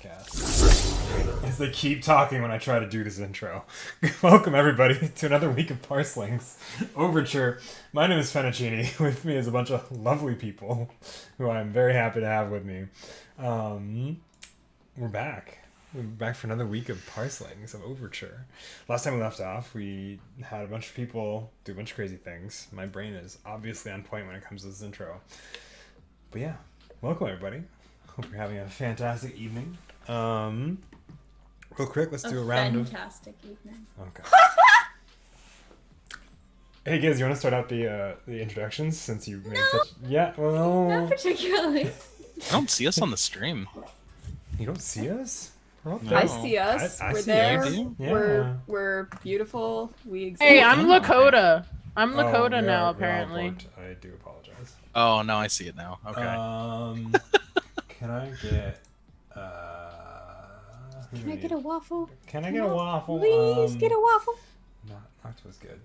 podcast. As they keep talking when I try to do this intro. Welcome everybody to another week of Parselings Overture. My name is Fennicini. With me is a bunch of lovely people who I'm very happy to have with me. We're back. We're back for another week of Parselings of Overture. Last time we left off, we had a bunch of people do a bunch of crazy things. My brain is obviously on point when it comes to this intro. But yeah, welcome everybody. Hope you're having a fantastic evening. Real quick, let's do a round of... Fantastic evening. Okay. Hey guys, you want to start out the introductions since you made such... Yeah, well... Not particularly. I don't see us on the stream. You don't see us? No. I see us. I We're see there. you. Yeah. We're beautiful. We exist. Hey, I'm Lakota. I'm Oh, Lakota yeah, now, we're all apparently. bored. I do apologize. Oh, now I see it now. Okay. Can I get... Can I get a waffle? Can I get a waffle? Please get a waffle. Knox was good.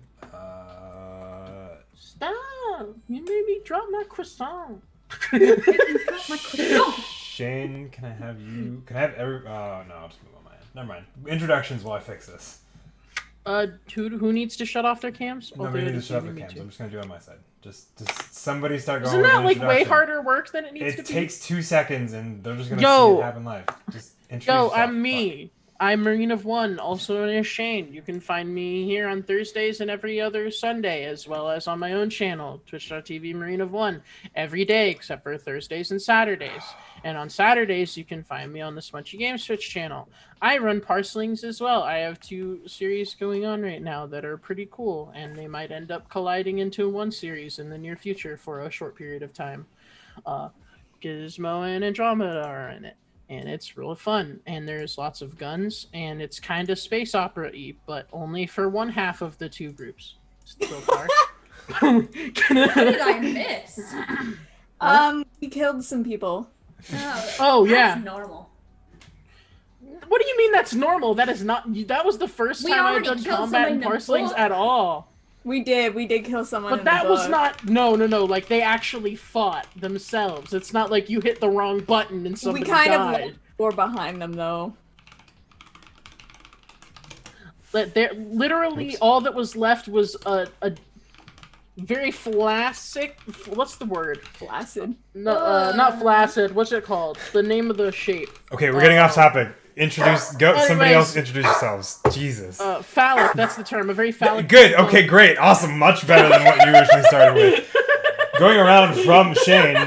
Stop! You made me drop my croissant. Shane, can I have you... Can I have every... Oh, no, I'll just move on my end. Never mind. Introductions while I fix this. Who needs to shut off their cams? Nobody needs to shut up the me cams. too. I'm just going to do it on my side. Just somebody start going Isn't with that an like way introduction. harder work than it needs to It be? takes 2 seconds and they're just going to Yo. see it happen live. Just introduce Yo, yourself. I'm me. I'm Marine of One, also known as Shane. You can find me here on Thursdays and every other Sunday, as well as on my own channel, twitch.tv Marine of One, every day except for Thursdays and Saturdays. And on Saturdays, you can find me on the Smunchy Games Twitch channel. I run Parselings as well. I have 2 series going on right now that are pretty cool, and they might end up colliding into one series in the near future for a short period of time. Gizmo and Andromeda are in it. And it's really fun, and there's lots of guns, and it's kind of space opera-y, but only for one half of the 2 groups so far. What did I miss? We killed some people. Oh, yeah. That's normal. What do you mean that's normal? That is not. That was the first We time I've already done killed combat in someone in the Parselings book. at all. We did kill someone. But in that the was book. not. No. Like they actually fought themselves. It's not like you hit the wrong button and somebody We kind died. of left the door behind them though. Literally, all that was left was a very flaccid. What's the word? Flaccid. No, not flaccid. What's it called? The name of the shape. Okay, we're getting off topic. Somebody Anyways. else introduce yourselves. Jesus. Phallic. That's the term. A very phallic. Good. Okay, great. Awesome. Much better than what you originally started with. Going around from Shane.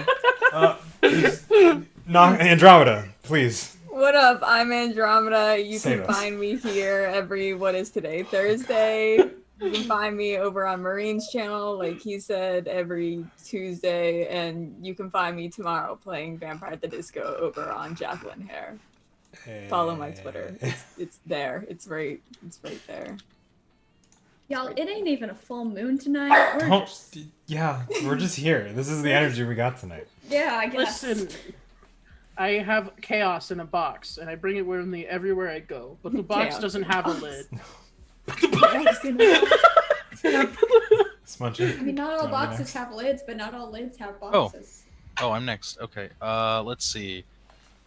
Andromeda, please. What up? I'm Andromeda. You Save can us. find me here every Thursday. You can find me over on Marine's channel, like he said, every Tuesday, and you can find me tomorrow playing Vampire at the Disco over on Jacqueline Hair. Follow my Twitter. It's there. It's right there. Y'all, it ain't even a full moon tonight. We're just... Yeah, we're just here. This is the energy we got tonight. Yeah, I guess. Listen, I have chaos in a box, and I bring it with me everywhere I go. But the box Chaos doesn't in a have a box. lid. Smudgy. I mean, not all Do you wanna be boxes next? have lids, but not all lids have boxes. Oh, I'm next. Okay. Let's see.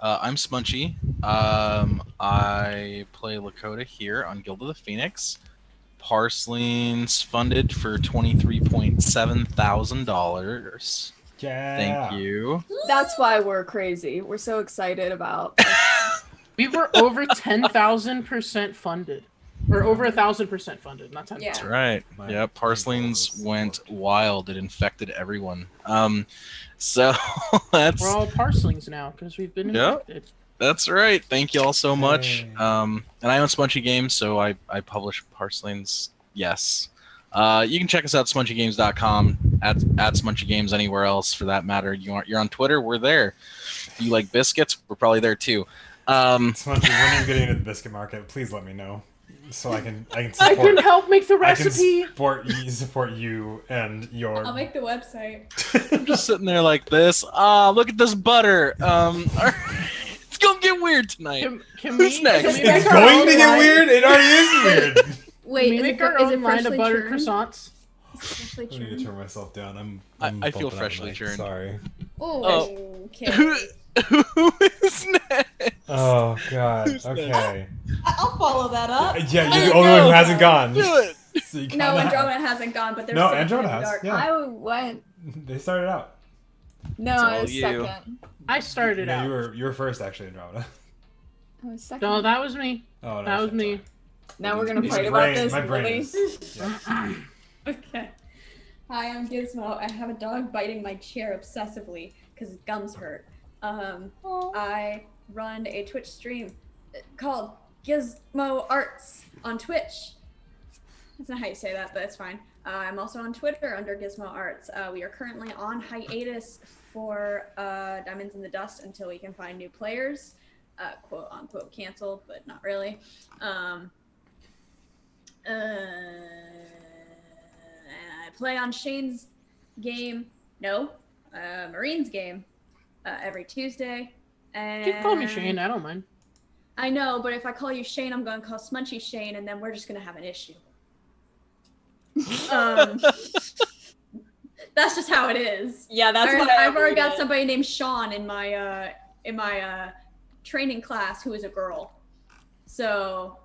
I'm Smunchy. I play Lakota here on Guild of the Phoenix. Parselings funded for $23,700. Yeah. Thank you. That's why we're crazy. We're so excited about. We were over 10,000% funded. Or over 1,000% funded, not 10,000. Yeah. That's right. My- Yeah, Parselings went wild. It infected everyone. So that's We're all parselings now, because we've been Yeah. infected. that's right. Thank you all so much. Hey. And I own Smunchy Games, so I publish Parselings. Yes. You can check us out at smunchygames.com, at Smunchy Games anywhere else for that matter. You're on Twitter, we're there. You like biscuits, we're probably there too. Smudgy, when you're getting into the biscuit market, please let me know. So I can I support can help make the I can recipe. support you and your I'll make the website. I'm just sitting there like this. Look at this butter. It's gonna get weird tonight. Can Who's we, next? Can we It's make our going own to get line- weird. It already is weird. Can Wait, we is make it, our is it own line of freshly buttered churned? croissants? Freshly I need to churned. turn myself down. I feel bumping out the freshly mic. churned. Sorry. Oh, okay. Who is next? Oh God. Who's Okay. I'll follow that up. Yeah, There you're you the only one who go. hasn't gone. Do it. So you No, kinda- Andromeda hasn't gone, but they're No, sitting Andromeda in the has. dark. Yeah. I went. They started out. No, It's I all was you. second. I started No, out. you were first actually, Andromeda. I was second. No, that was me. Oh no. That was shit, me. sorry. Now we're gonna My fight brain- about this, My brain really? is. Yeah. Okay. Hi, I'm Gizmo. I have a dog biting my chair obsessively because his gums hurt. I run a Twitch stream called Gizmo Arts on Twitch. That's not how you say that, but it's fine. I'm also on Twitter under Gizmo Arts. We are currently on hiatus for Diamonds in the Dust until we can find new players. Quote unquote canceled, but not really. I play on Shane's game, Marine's game, every Tuesday. And You can call me Shane. I don't mind. I know, but if I call you Shane, I'm going to call Smunchy Shane, and then we're just going to have an issue. That's just how it is. Yeah, that's what I've already got somebody named Sean in my training class who is a girl. So,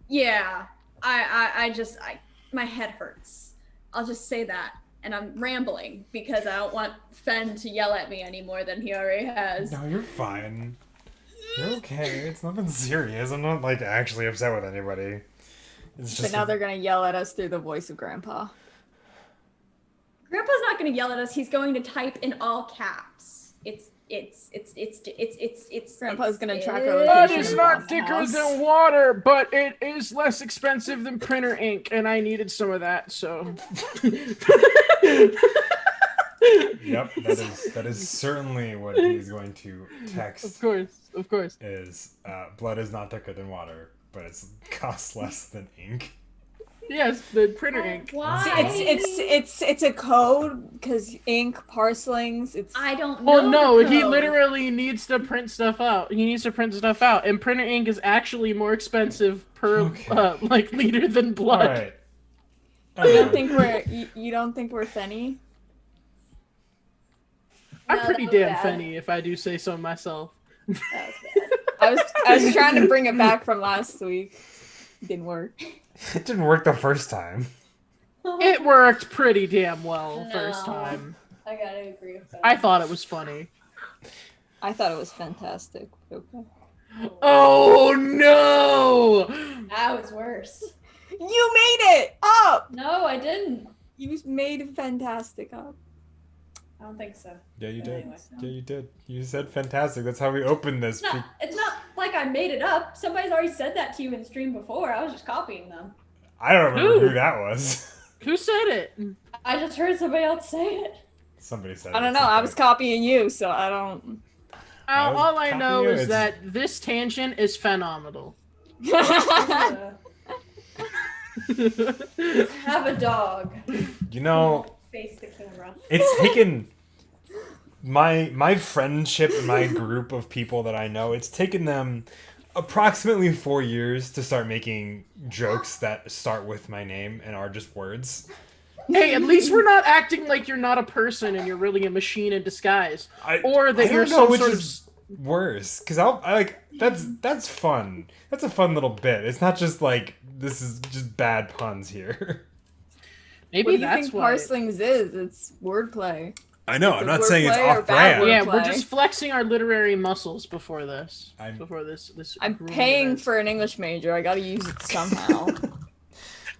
yeah, my head hurts. I'll just say that. And I'm rambling because I don't want Fen to yell at me any more than he already has. No, you're fine. You're okay. It's nothing serious. I'm not like actually upset with anybody. It's But just now they're gonna yell at us through the voice of Grandpa. Grandpa's not going to yell at us. He's going to type in all caps. Grandpa's gonna track our it's- Blood location. is and not bomb the thicker house. than water, but it is less expensive than printer ink, and I needed some of that, so. Yep, that is certainly what he's going to text. Of course. Is blood is not thicker than water, but it costs less than ink. Yes, the printer ink. Why? See, it's a code because ink parselings. It's I don't know. Oh no, the he code. literally needs to print stuff out. He needs to print stuff out, and printer ink is actually more expensive per Okay. liter than All blood. right. you don't think we're Fenny? I'm No, pretty that was damn bad. funny if I do say so myself. That was bad. I was trying to bring it back from last week. Didn't work. It didn't work the first time. It worked pretty damn well first No. time. I gotta agree with that. I thought it was funny. I thought it was fantastic. Okay. Oh no! That was worse. You made it up. No, I didn't. You made fantastic up. I don't think so. Yeah, you did. Anyway. Yeah, you did. You said fantastic. That's how we opened this. It's not like I made it up. Somebody's already said that to you in the stream before. I was just copying them. I don't remember Who? who that was. Who said it? I just heard somebody else say it. Somebody said. I don't it, know. I something. was copying you, so I don't. All I know copying you, is it's- that this tangent is phenomenal. Have a dog. You know, Face the camera. it's taken my friendship and my group of people that I know. It's taken them approximately 4 years to start making jokes that start with my name and are just words. Hey, at least we're not acting like you're not a person and you're really a machine in disguise, or that I you're don't know some which sort of. is worse, because I like that's fun. That's a fun little bit. It's not just like this is just bad puns here. Maybe What do you that's think why. parselings is? It's wordplay. I know. Is I'm it not saying it's wordplay or off bad brand. Yeah, wordplay? we're just flexing our literary muscles before this. I'm- Before this. I'm grueling paying event. for an English major. I gotta use it somehow.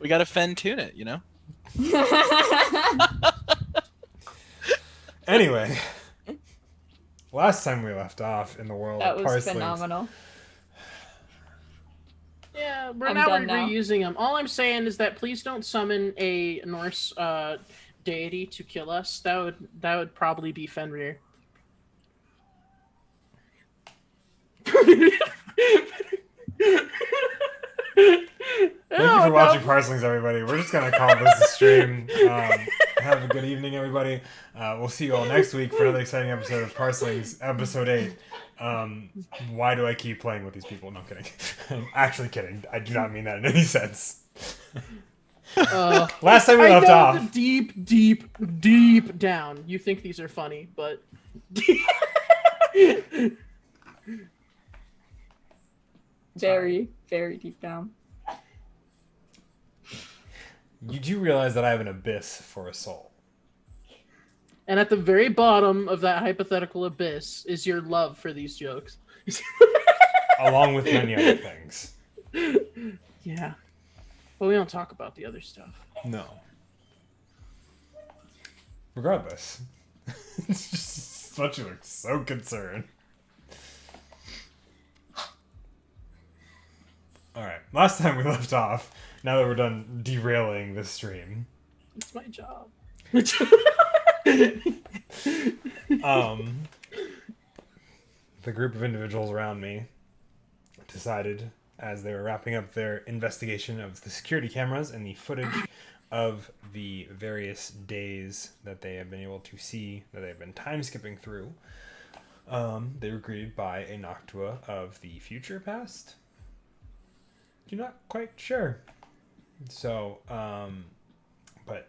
We got to Fen tune it, you know? Anyway, last time we left off in the world That of was Parselings, phenomenal. Yeah, we're I'm now done now. reusing them. All I'm saying is that please don't summon a Norse deity to kill us. That would probably be Fenrir. Thank you for watching Parselings, everybody. We're just gonna call this a stream. Have a good evening, everybody. We'll see you all next week for another exciting episode of Parselings, episode 8. Why do I keep playing with these people? No, I'm kidding. I'm actually kidding. I do not mean that in any sense. Last time we I left know off. that deep down, you think these are funny, but Very, very deep down. You do realize that I have an abyss for a soul. and at the very bottom of that hypothetical abyss is your love for these jokes. Along with many other things. Yeah, but we don't talk about the other stuff. No. Regardless. It's just Smudgy looks so concerned. Alright, last time we left off, now that we're done derailing the stream, It's my job. the group of individuals around me decided, as they were wrapping up their investigation of the security cameras and the footage of the various days that they have been able to see, that they've been time skipping through, they were greeted by a Noctua of the future past. You're not quite sure. So, but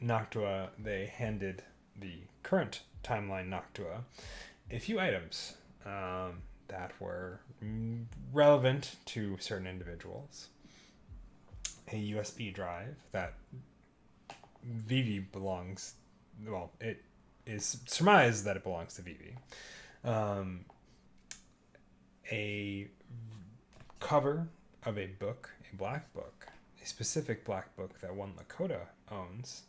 Noctua, they handed the current timeline Noctua a few items that were relevant to certain individuals. A USB drive that Vivi belongs, well, it is surmised that it belongs to Vivi. A cover of a book, a black book, a specific black book that one Lakota owns,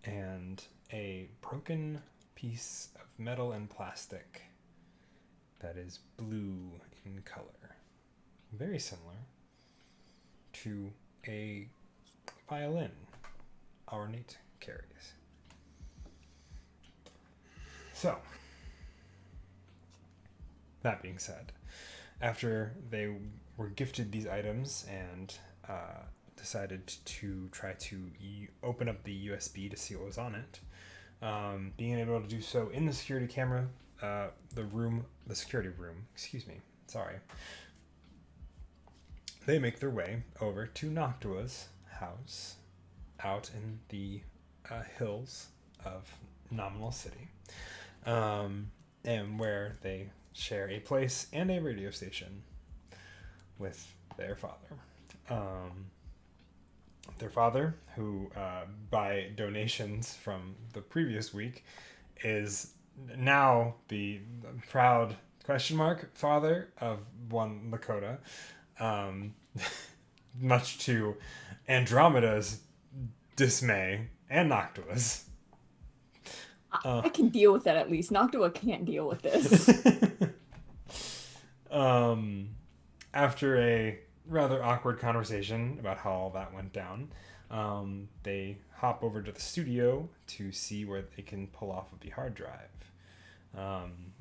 and a broken piece of metal and plastic that is blue in color. Very similar to a violin our Nate carries. So, that being said, after they were gifted these items and decided to try to open up the USB to see what was on it, being able to do so in the security camera, the security room, they make their way over to Noctua's house out in the hills of Nominal City, and where they share a place and a radio station with their father. Their father, who by donations from the previous week is now the proud father of one Lakota, much to Andromeda's dismay and Noctua's. I can deal with that at least. Noctua can't deal with this. After a rather awkward conversation about how all that went down, they hop over to the studio to see where they can pull off of the hard drive,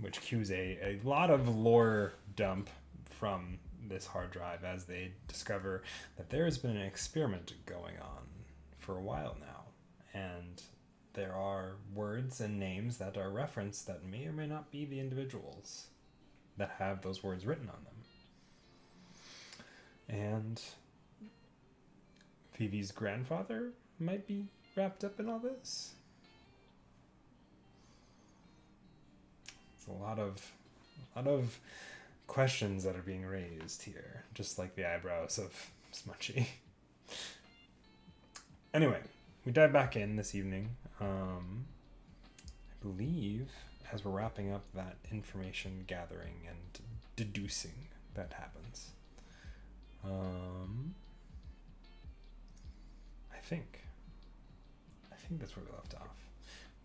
which cues a lot of lore dump from this hard drive as they discover that there has been an experiment going on for a while now, and there are words and names that are referenced that may or may not be the individuals that have those words written on them. And Phoebe's grandfather might be wrapped up in all this. It's a lot of questions that are being raised here, just like the eyebrows of Smudgy. Anyway, we dive back in this evening. I believe as we're wrapping up that information gathering and deducing that happens. I think that's where we left off.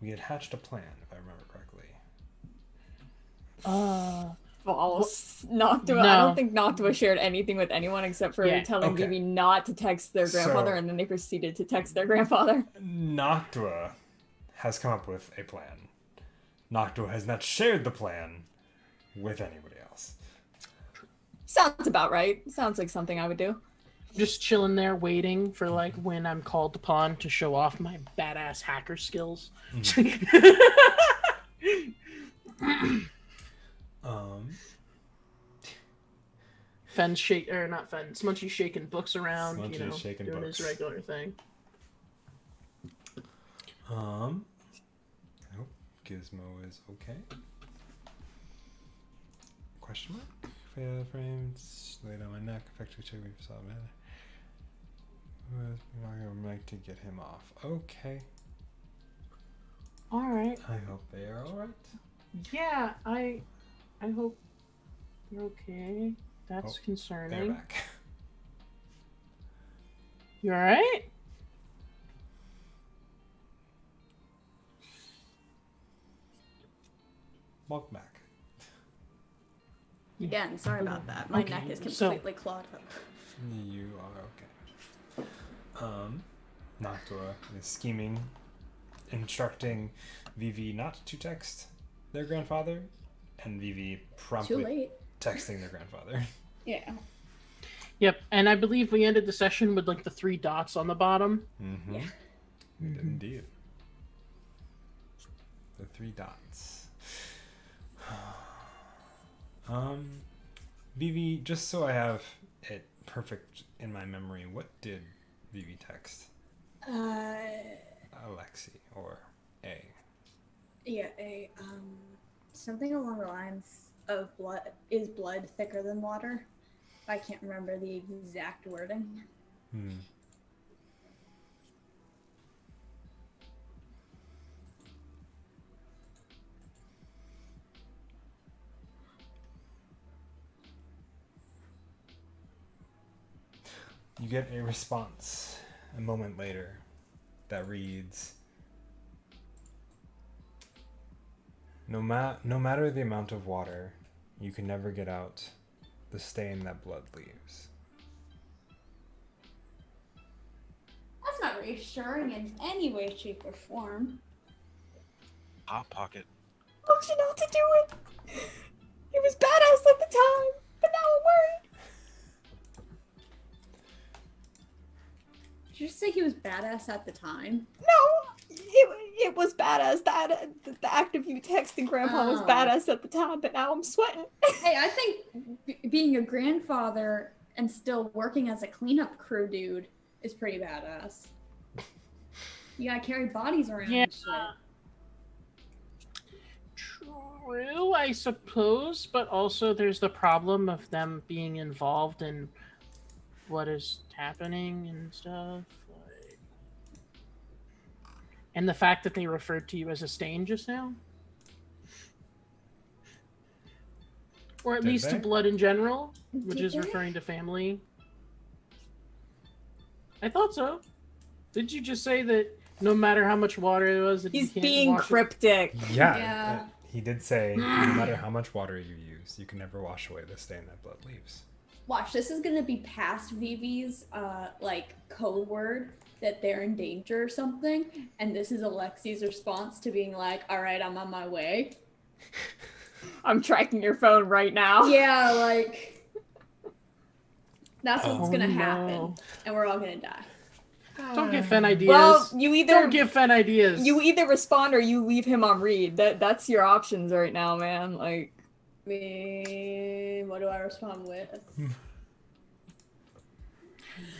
We had hatched a plan, if I remember correctly. False. Noctua. No. I don't think Noctua shared anything with anyone except for telling okay. Vivi not to text their grandfather, and then they proceeded to text their grandfather. Noctua has come up with a plan. Noctua has not shared the plan with anybody else. Sounds about right. Sounds like something I would do. Just chilling there waiting for like when I'm called upon to show off my badass hacker skills. Fenn's not Fen. Smunchy's shaking books around. Smunchy's shaking doing books. his regular thing. I hope Gizmo is okay. Question mark? Fail frames laid on my neck. Effectively took me for solid manner. I would like to get him off. Okay. All right. I hope they are all right. Yeah, I hope you're okay. That's They're concerning. back. You all right? Welcome back. Again, sorry about that. My Okay, neck is so- completely clogged up. You are okay. Noctua is scheming, instructing Vivi not to text their grandfather, and Vivi Too promptly late. texting their grandfather. Yeah. Yep. And I believe we ended the session with like the 3 dots on the bottom. Mm-hmm. Yeah. We did indeed. The 3 dots. Vivi, just so I have it perfect in my memory, what did Vivi text? Alexi or A? Yeah, something along the lines of blood thicker than water? I can't remember the exact wording. You get a response a moment later that reads, no matter the amount of water, you can never get out the stain that blood leaves. That's not reassuring in any way, shape, or form. Hot Pocket. I told you not to do it. It was badass at the time, but now I'm worried. Did you say he was badass at the time? No, it was badass. The act of you texting Grandpa was Oh. badass at the time, but now I'm sweating. Hey, I think being a grandfather and still working as a cleanup crew dude is pretty badass. You gotta carry bodies around and shit. True, I suppose, but also there's the problem of them being involved in what is happening and stuff. Like... And the fact that they referred to you as a stain just now. Or at Did least to they? blood in general, which Did is they? referring to family. I thought so. Did you just say that no matter how much water there was, that you He's can't being wash it? cryptic. Yeah. He did say, no matter how much water you use, you can never wash away the stain that blood leaves. Watch, this is gonna be past Vivi's like code word that they're in danger or something, and this is Alexi's response to being like, "All right, I'm on my way." I'm tracking your phone right now. Yeah, like that's what's Oh, gonna no. happen, and we're all gonna die. Don't give Fen ideas. Well, you Don't give Fen ideas. you either respond or you leave him on read. That's your options right now, man. Like, What do I respond with?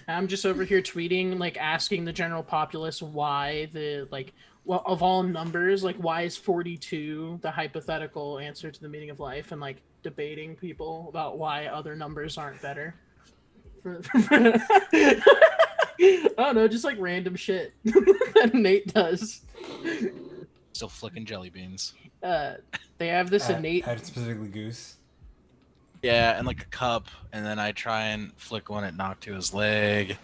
I'm just over here tweeting, like asking the general populace why well, of all numbers, like why is 42 the hypothetical answer to the meaning of life, and like debating people about why other numbers aren't better. I don't know, just like random shit that Nate does. Still flicking jelly beans. They have this innate. At specifically Goose. Yeah, and like a cup, and then I try and flick one at Noctua's leg,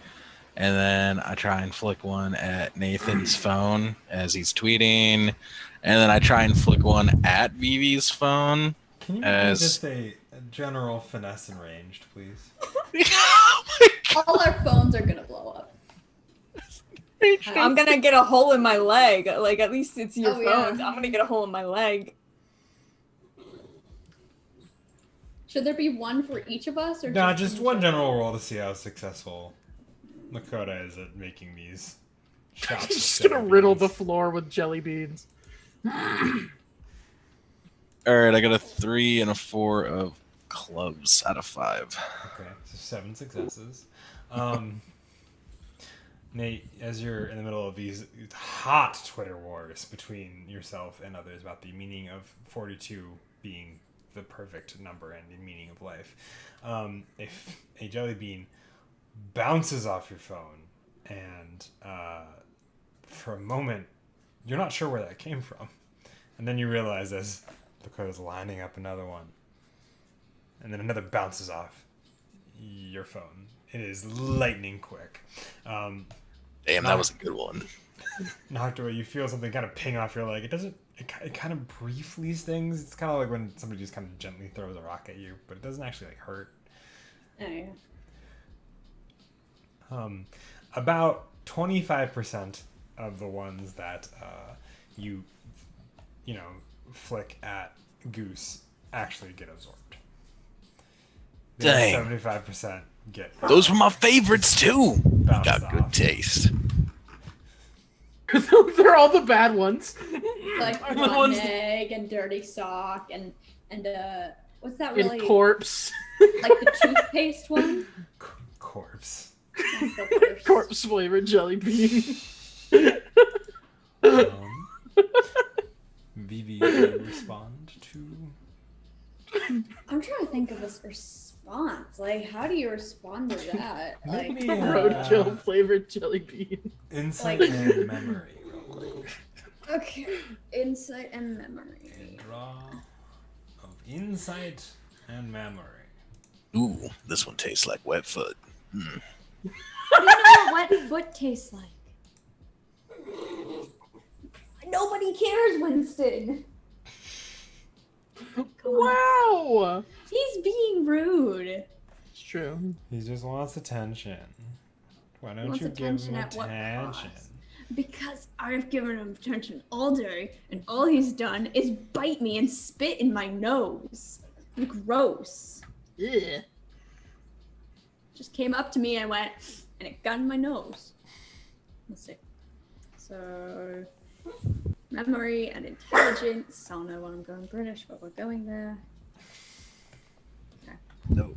and then I try and flick one at Nathan's phone as he's tweeting, and then I try and flick one at Vivi's phone. Can you make As- me just a general finesse and ranged, please? All our phones are gonna blow up. I'm gonna get a hole in my leg. Like, at least it's your Oh, yeah. phone. I'm gonna get a hole in my leg. Should there be one for each of us, or Nah, just just each one of general us? roll to see how successful Lakota is at making these shots. Just of gonna jelly riddle the beans. floor with jelly beans. All right, I got a 3 and a 4 of clubs out of 5. Okay, so 7 successes. Nate, as you're in the middle of these hot Twitter wars between yourself and others about the meaning of 42 being the perfect number and the meaning of life, if a jelly bean bounces off your phone and for a moment you're not sure where that came from, and then you realize as Dakota's lining up another one, and then another bounces off your phone. It is lightning quick. Damn, that was a good one. Noctua, you feel something kind of ping off your leg. It kind of briefly stings. It's kind of like when somebody just kind of gently throws a rock at you, but it doesn't actually like hurt. Oh, yeah. About 25% of the ones that you flick at Goose actually get absorbed. The other Dang. 75% get Those were my favorites too. bounced Got good off. taste. They're all the bad ones. Like Are the ones- One Egg and Dirty Sock and what's that In really? corpse. Like the toothpaste one? Corpse. That's the worst. Corpse flavored jelly bean. Vivi, do you respond to? I'm trying to think of a response. Like, how do you respond to that? Like, Maybe, Roadkill flavored jelly bean. Insight Like- and memory, real quick. okay, insight and memory. A draw of insight and memory. Ooh, this one tastes like wet foot. Hmm. I don't know what wet foot tastes like. Nobody cares, Winston. Come on. Wow. He's being rude. It's true. He just wants attention. Why don't Wants you give attention him at what attention? cost? Because I've given him attention all day, and all he's done is bite me and spit in my nose. Gross. Yeah. Just came up to me and went, and it got in my nose. Let's see. So, memory and intelligence. I don't know why I'm going British, but we're going there. No.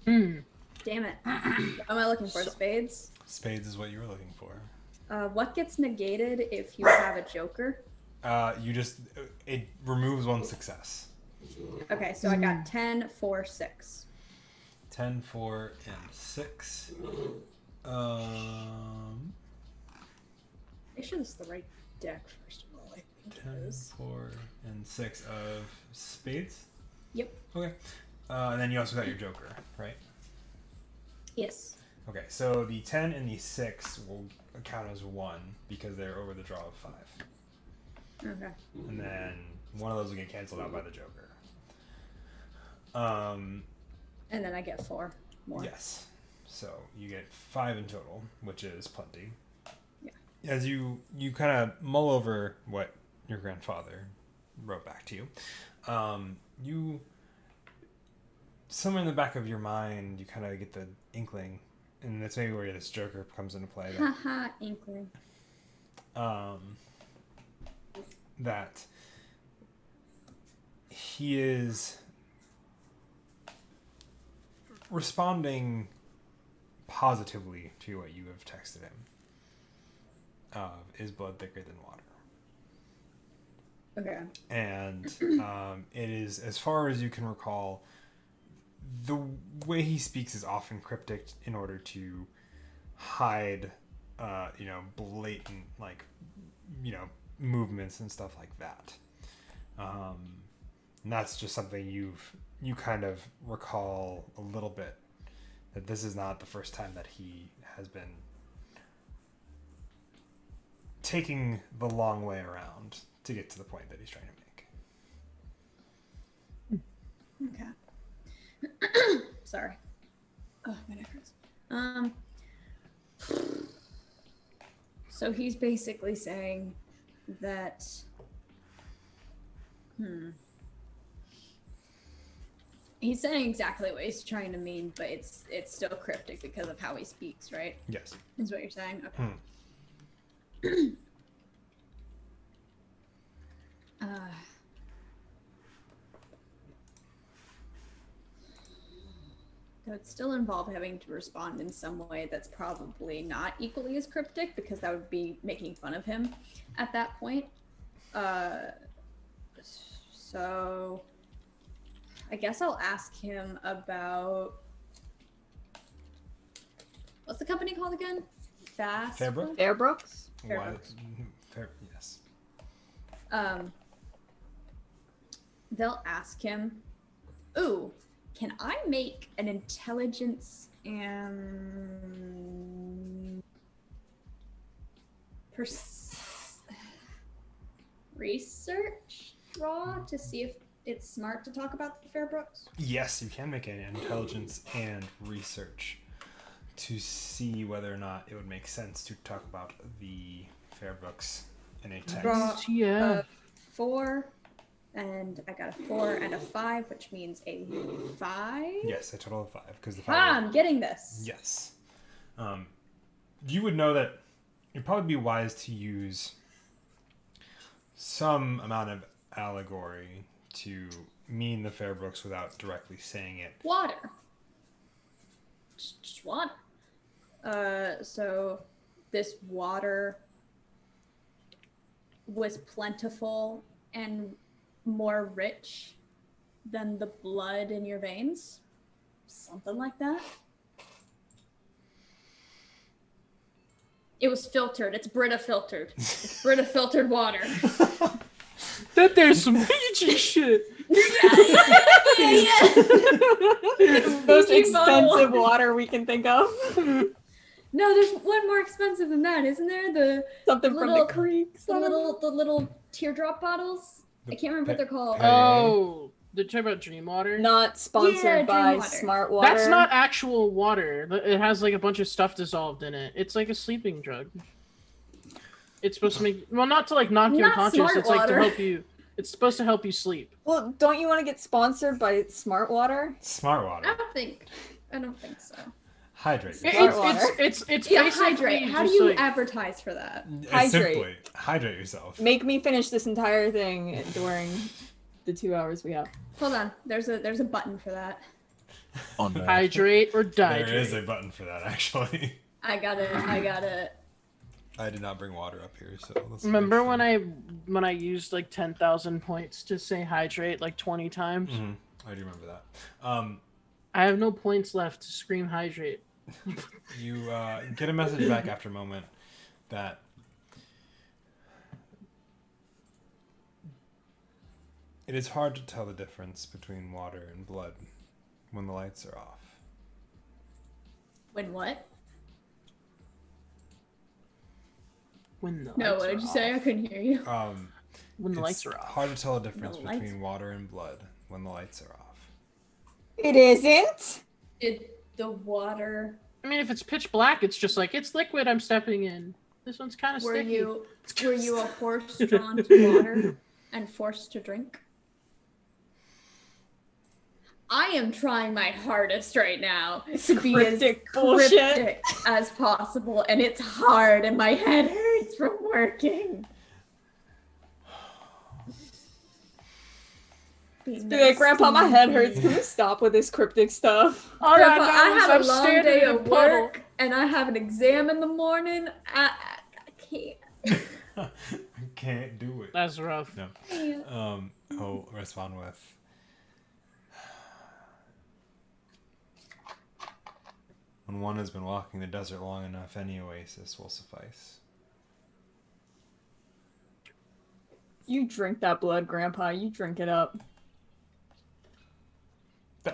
Damn it. What am I looking for? Spades? Spades is what you were looking for. What gets negated if you have a joker? It removes one success. Okay, so I got 10, 4, 6. 10, 4, and 6. Make sure this is the right deck, first of all. I think it 10, is. 4, and 6 of spades. Yep. Okay. And then you also got your joker, right? Yes. Okay, so the 10 and the 6 will count as 1 because they're over the draw of 5. Okay. And then one of those will get canceled out by the joker. And then I get 4 more. Yes. So you get 5 in total, which is plenty. Yeah. As you kind of mull over what your grandfather wrote back to you, you somewhere in the back of your mind, you kind of get the inkling, and that's maybe where this joker comes into play. Haha, inkling. That he is responding positively to what you have texted him. Is blood thicker than water? Okay. And it is, as far as you can recall, the way he speaks is often cryptic in order to hide, blatant, movements and stuff like that. And that's just something you kind of recall a little bit, that this is not the first time that he has been taking the long way around to get to the point that he's trying to make. Okay. Sorry. Oh, my neck hurts. So he's basically saying that. He's saying exactly what he's trying to mean, but it's still cryptic because of how he speaks, right? Yes. Is what you're saying? Okay. That would still involve having to respond in some way that's probably not equally as cryptic, because that would be making fun of him at that point. So I guess I'll ask him about, what's the company called again? Fairbrook? Airbrooks? Why? Yes. They'll ask him, ooh, can I make an intelligence and research draw to see if it's smart to talk about the Fairbrooks? Yes, you can make an intelligence and research to see whether or not it would make sense to talk about the Fairbooks in a text. Draw Yeah. a 4, and I got a 4 and a 5, which means a 5. Yes, a total of 5 because the Ah, 5. I'm getting this. Yes. You would know that it'd probably be wise to use some amount of allegory to mean the Fairbrooks without directly saying it. Water. Just water. So this water was plentiful and more rich than the blood in your veins. Something like that. It was filtered. It's Brita filtered. It's Brita filtered water. That there's some Fiji shit. It's the most Fiji bottle. expensive water we can think of. No, there's one more expensive than that, isn't there? The Something from the little- creeks. the little teardrop bottles. I can't remember what they're called. Oh, they're talking about Dream Water? Not sponsored Yeah, by Dream Water. Smart Water. That's not actual water. It has like a bunch of stuff dissolved in it. It's like a sleeping drug. It's supposed to make, well, not to like knock you Not unconscious. Smart It's like to Water. help you. It's supposed to help you sleep. Well, don't you want to get sponsored by Smart Water? Smart water. I don't think so. Hydrate. Smart water. It's Yeah, basically hydrate. How do just you like, advertise for that? Hydrate. Simply hydrate yourself. Make me finish this entire thing during the 2 hours we have. Hold on. There's a button for that. Oh, no. hydrate or There is a dihydrate? button for that, actually. I got it. I did not bring water up here, so let's Remember when I used like 10,000 points to say hydrate like 20 times? Mhm. I do remember that. I have no points left to scream hydrate. You get a message back after a moment that it is hard to tell the difference between water and blood when the lights are off. When what? When the No, lights what did are you say? I off. couldn't hear you. When the It's lights are off. hard to tell the difference The lights- between water and blood when the lights are off. It isn't? Did the water? I mean, if it's pitch black, it's just like it's liquid. I'm stepping in. This one's kind of Were sticky. you a horse drawn to water and forced to drink? I am trying my hardest right now to be as Cryptic bullshit. cryptic as possible, and it's hard, and my head hurts from working. Be like, Grandpa, my head hurts. Can we stop with this cryptic stuff? All Grandpa, right, I guys, had I'm a long standing day in a of puddle. work, and I have an exam in the morning. I can't. I can't do it. That's rough. No. He'll respond with, when one has been walking the desert long enough, any oasis will suffice. You drink that blood, Grandpa. You drink it up.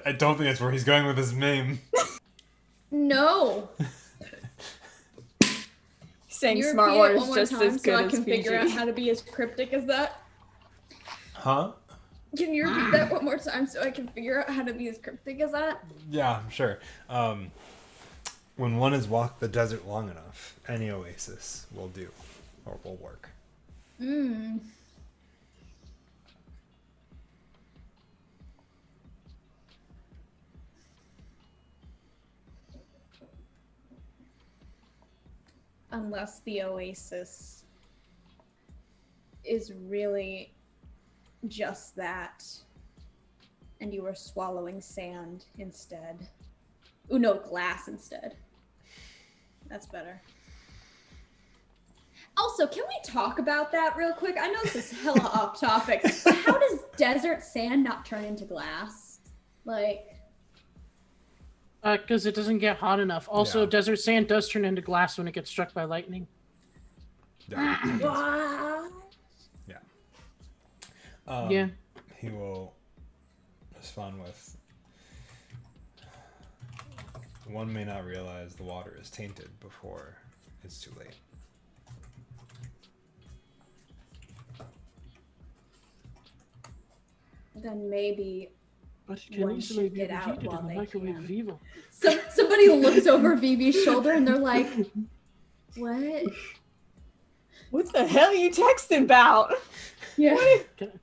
I don't think that's where he's going with his meme. No. Saying Can you Smart repeat Water it is one more just time as good so I as can figure out Fiji. how to be as cryptic as that? Huh? Can you repeat that one more time so I can figure out how to be as cryptic as that? Yeah, sure. When one has walked the desert long enough, any oasis will do, or will work. Hmm. Unless the oasis is really just that, and you are swallowing sand instead. No, glass instead. That's better. Also, can we talk about that real quick? I know this is hella off topic, but how does desert sand not turn into glass? Like, Because it doesn't get hot enough. Also, Yeah. desert sand does turn into glass when it gets struck by lightning. Yeah. what? Yeah. He will respond with, one may not realize the water is tainted before it's too late. Then maybe But it can One easily should be get out reheated while in the they microwave can. Vivo. somebody looks over Vivi's shoulder and they're like, "What?" What the hell are you texting about? Yeah.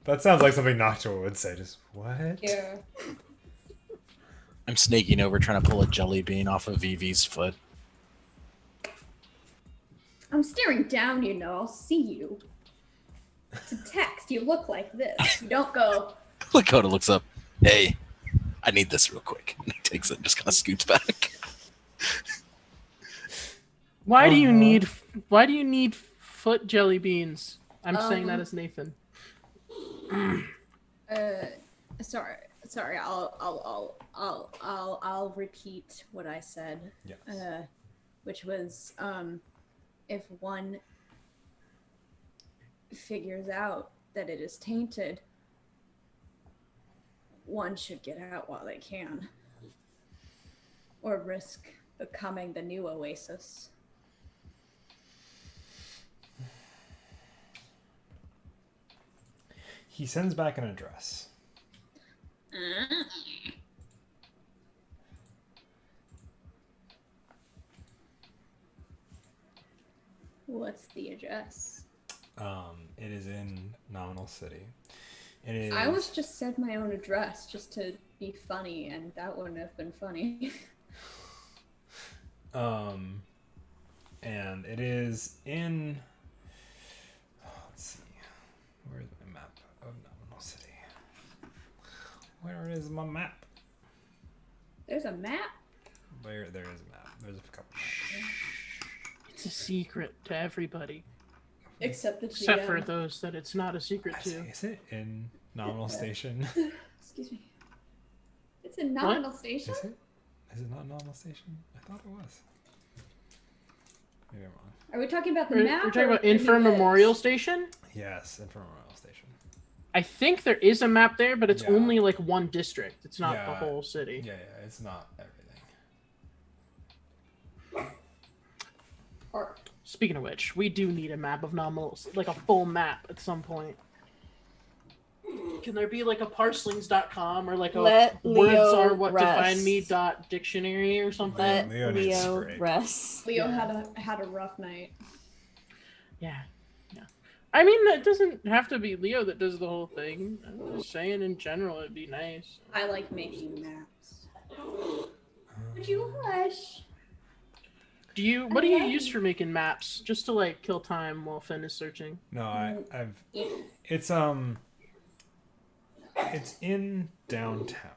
That sounds like something Noctua would say. Just, what? Yeah. I'm snaking over trying to pull a jelly bean off of Vivi's foot. I'm staring down, you know. I'll see you. To text, you look like this. You don't go, Lakota looks up. Hey, I need this real quick. And he takes it and just kind of scoots back. Why do you Uh-huh. need foot jelly beans? I'm saying that as Nathan. sorry, I'll repeat what I said. Yes. Which was, if one figures out that it is tainted, one should get out while they can. Or risk becoming the new oasis. He sends back an address. What's the address? It is in Nominal City. It is. I almost just said my own address just to be funny, and that wouldn't have been funny. And it is in. Let's see. Where's my map of Nominal City? Where is my map? There's a map? There is a map. There's a couple. It's a secret to everybody, Except the GM. except for those that it's not a secret to. Is it in Nominal Station? Excuse me. It's a nominal station? Is it? Is it not Nominal Station? I thought it was. Maybe I'm wrong. Are we talking about the We're map? talking or about where he Infirm lives? Memorial Station. Yes, in front of Nominal Station. I think there is a map there, but it's Yeah. only like one district. It's not the Yeah. whole city. Yeah, it's not everything. Or, Speaking of which, we do need a map of nominals, like a full map at some point. Can there be like a parselings.com or like a Let words Leo are what to rest. find me .dictionary or something? Let Leo needs a Leo break. rest. Leo Yeah. had a rough night. Yeah. I mean, it doesn't have to be Leo that does the whole thing. I'm just saying in general it'd be nice. I like making maps. Would you hush? What do you use for making maps? Just to like kill time while Finn is searching. No, I've. It's in downtown.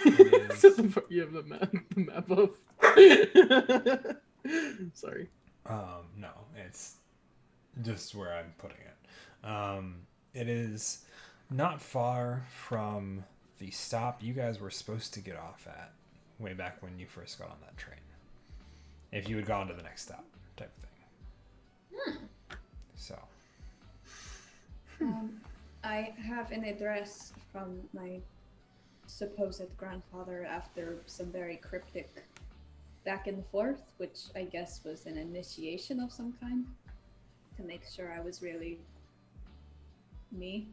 It is, You have the map of. Sorry. no, it's just where I'm putting it. It is not far from the stop you guys were supposed to get off at way back when you first got on that train. If you had gone to the next stop, type of thing. So. I have an address from my supposed grandfather after some very cryptic back and forth, which I guess was an initiation of some kind to make sure I was really me.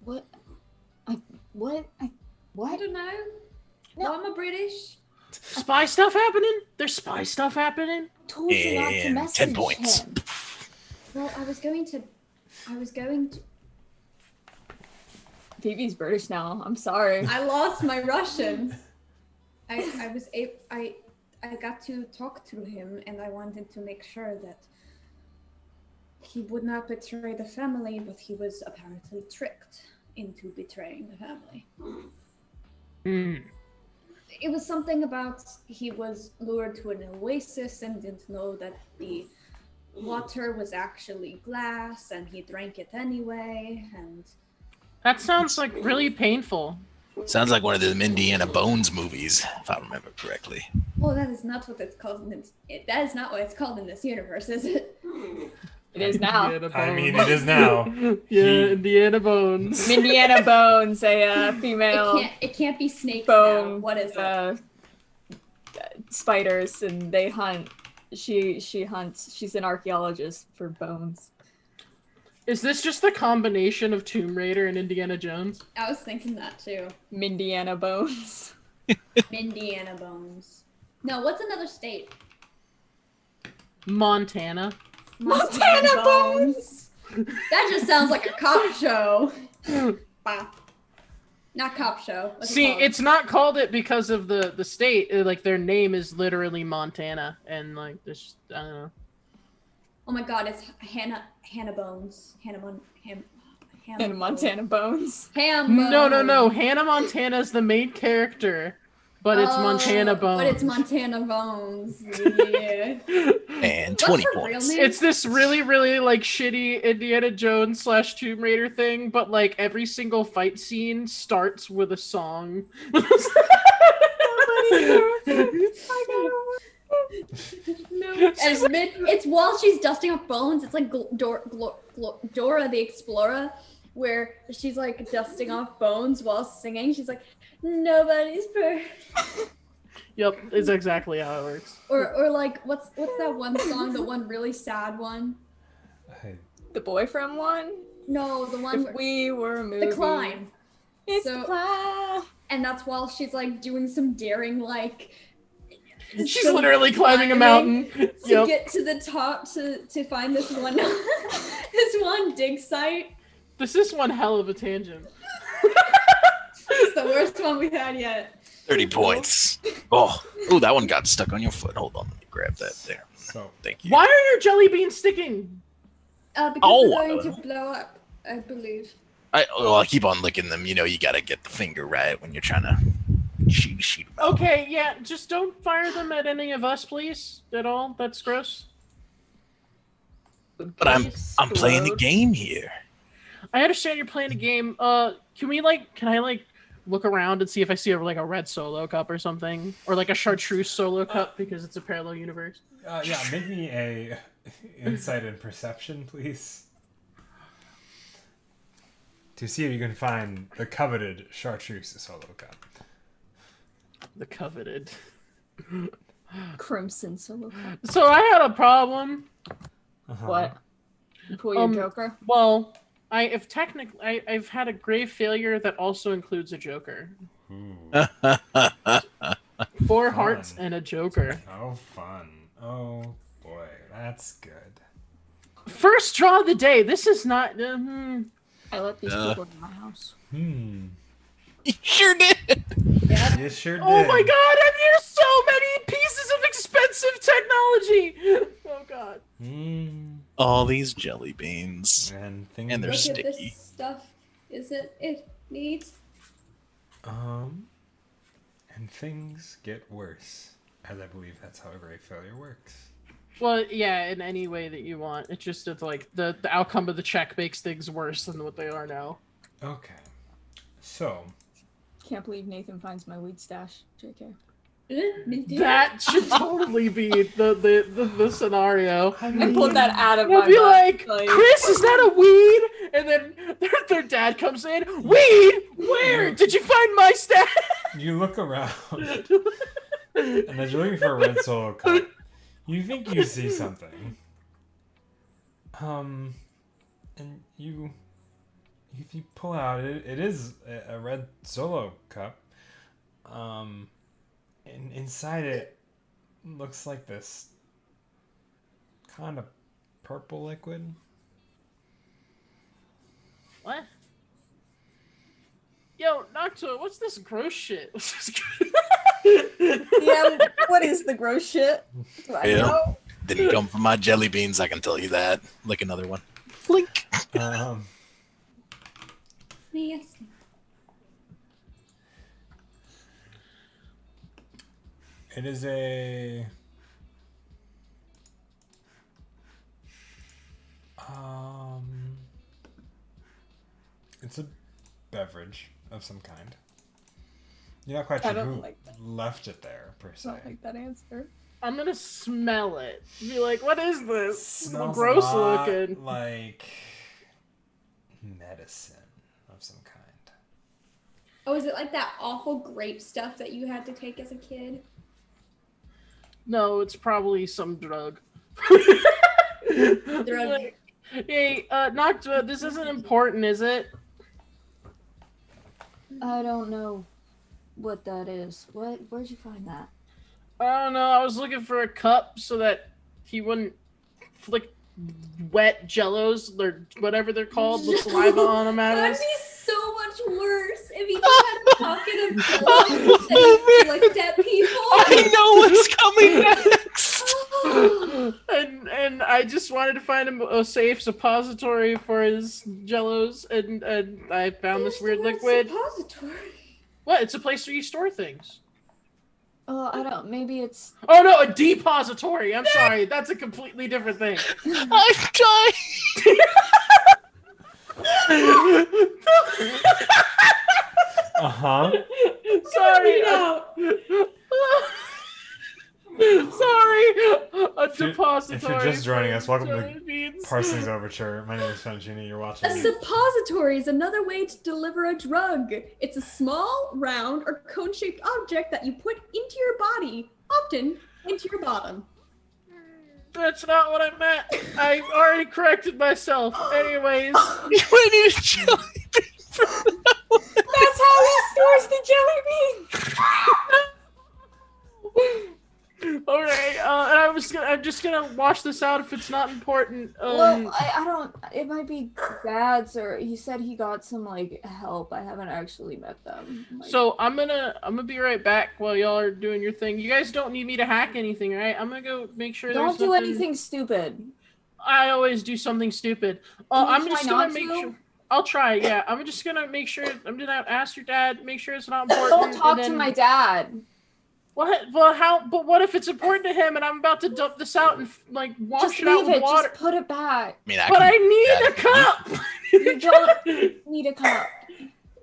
What? What? I don't know. No. I'm a British. Spy stuff happening? There's spy stuff happening? Told you not to And message 10 points. him. Well, I was going to. Phoebe's British now. I'm sorry. I lost my Russian. I got to talk to him, and I wanted to make sure that he would not betray the family, but he was apparently tricked into betraying the family. it was something about he was lured to an oasis and didn't know that the water was actually glass, and he drank it anyway. And That sounds like really painful. Sounds like one of the Indiana Bones movies, if I remember correctly. oh, that is not what it's called in this. That is not what it's called in this universe, is it? It is now. Indiana I mean, Bones. it is now. Yeah, Indiana Bones. Indiana Bones, a female It can't be snakes bone. now. What is it? Spiders, and they hunt. She hunts. She's an archaeologist for bones. Is this just the combination of Tomb Raider and Indiana Jones? I was thinking that too. Mindiana Bones. Indiana Bones. No, what's another state? Montana. Montana Bones. That just sounds like a cop show. Bah. Not cop show. What's it See, called? it's not called it because of the state. Like their name is literally Montana, and like this, I don't know. Oh my god, it's Hannah Bones. Hannah Montana Bones. Ham Bones. No. Hannah Montana's the main character, but it's Montana Bones. But it's Montana Bones. Yeah. And What's 20 her real points. name? It's this really like shitty Indiana Jones / Tomb Raider thing, but like every single fight scene starts with a song. No. It's while she's dusting off bones. It's like Dora the Explorer, where she's like dusting off bones while singing. She's like, nobody's perfect. Yep, it's exactly how it works. Or like, what's that one song? The one really sad one? The boyfriend one. No, the one If we were a movie. the climb. It's So- the climb. And that's while she's like doing some daring like. She's some literally climbing a mountain. to Yep. get to the top to find this one this one dig site. This is one hell of a tangent. It's the worst one we've had yet. 30 points. Oh, that one got stuck on your foot. Hold on, let me grab that there. So Thank you. Why are your jelly beans sticking? Because Oh, they're going to blow up, I believe. I keep on licking them. You know, you gotta get the finger right when you're trying to shoot them out. Okay, yeah, just don't fire them at any of us, please. At all. That's gross. But I'm playing the game here. I understand you're playing a game. Can I look around and see if I see a red solo cup or something, or like a chartreuse solo cup because it's a parallel universe? yeah, make me a insight and perception, please, to see if you can find the coveted chartreuse solo cup. The coveted. Crimson solo cup. So I had a problem. Uh-huh. What? You pull your Joker? Well, I've had a grave failure that also includes a Joker. Ooh. 4 hearts Fun. and a Joker. Oh, fun. Oh, boy. That's good. First draw of the day. This is not. I let these people in my house. You sure did. Yeah. You sure did. Oh my god, I've used so many pieces of expensive technology! Oh god. All these jelly beans. And things And they're Look at sticky. this stuff. Is it neat? And things get worse. As I believe that's how a grave failure works. Well, yeah, in any way that you want. It's just that, like, the outcome of the check makes things worse than what they are now. Okay. So, Can't believe Nathan finds my weed stash. JK. That should totally be the scenario. I pulled that out of They'll my be butt, like, Chris, is that a weed? And then their dad comes in, weed? Where? Did you find my stash? you look around, and as you're looking for a red solo cup, you think you see something. And you pull out, it is a red solo cup. And inside it looks like this kind of purple liquid. What? Yo, Nocto, what's this gross shit? Yeah, what is the gross shit? Do I Yeah. know? Didn't come from my jelly beans, I can tell you that. Like another one. Flink. Yes. It is a... It's a beverage of some kind. You're not quite I sure don't who like that. left it there, per I se. don't like that answer. I'm gonna smell it. Be like, what is this? Smells Gross a lot looking. like medicine of some kind. Oh, is it like that awful grape stuff that you had to take as a kid? No, it's probably some drug. Drug. Like, hey, this isn't important, is it? I don't know what that is. Where'd you find that? I don't know. I was looking for a cup so that he wouldn't flick wet jellos or whatever they're called with saliva on them at That'd us. be so much worse if he just had a pocket of jello and flicked at people. I know what's coming next. and I just wanted to find him a safe suppository for his jellos, and I found this weird liquid. Suppository. What? It's a place where you store things. Oh, I don't. Maybe it's. Oh no, a depository. I'm sorry, that's a completely different thing. I'm dying. Uh-huh. Sorry. out. Sorry. A If you're depository. just joining us, welcome to jelly beans. Parselings Overture. My name is Fenchini. You're watching A me. suppository is another way to deliver a drug. It's a small, round, or cone-shaped object that you put into your body, often into your bottom. That's not what I meant. I already corrected myself. Anyways. I need a jelly bean for that one. That's how he stores the jelly beans. Okay, and I'm just gonna wash this out if it's not important. Well, I don't. It might be dad's, or he said he got some like help. I haven't actually met them. Like, So I'm gonna be right back while y'all are doing your thing. You guys don't need me to hack anything, right? I'm gonna go make sure. don't there's do nothing... anything stupid. I always do something stupid. Can you I'm try just not gonna make to? sure. I'll try. Yeah, I'm just gonna make sure. I'm gonna ask your dad. Make sure it's not important. Don't talk and to then- my dad. What? Well, how? But what if it's important to him and I'm about to dump this out and like wash Just it out leave with it. water? Just put it back. I mean, But I yeah, need a cup. You don't need a cup.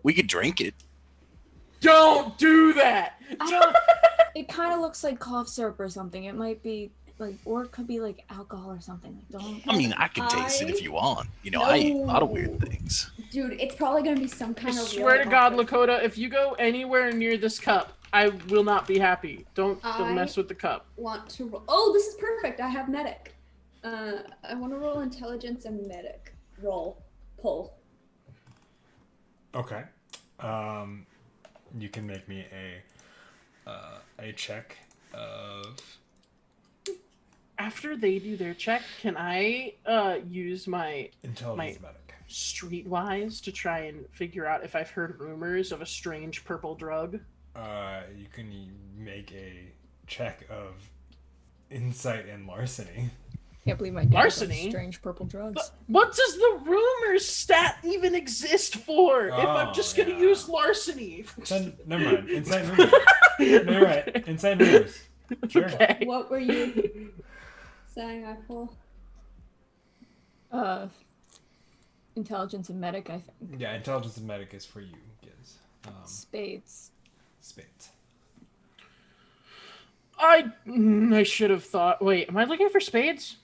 we could drink it. Don't do that. I don't. It kind of looks like cough syrup or something. It might be like, or it could be like alcohol or something. Like, don't. I mean, I can taste it if you want. You know, I eat a lot of weird things. Dude, it's probably gonna be some I kind of. swear to really God, awkward- Lakota, if you go anywhere near this cup, I will not be happy. Don't mess with the cup. Want to roll? Oh, this is perfect. I have medic. I want to roll intelligence and medic. Roll, pull. Okay. You can make me a check of... After they do their check, can I use my Intelligence medic. streetwise to try and figure out if I've heard rumors of a strange purple drug? You can make a check of insight and larceny. Can't believe my dad Larceny? does strange purple drugs. But what does the rumors stat even exist for if I'm Oh, just gonna yeah. use larceny? Then, never mind. Insight rumors. No, you're right. Insight rumors. Sure. Okay. What were you saying? I pull. Intelligence and medic, I think. Yeah, intelligence and medic is for you, Giz. Spades. Spades. I should have thought. Wait, am I looking for spades?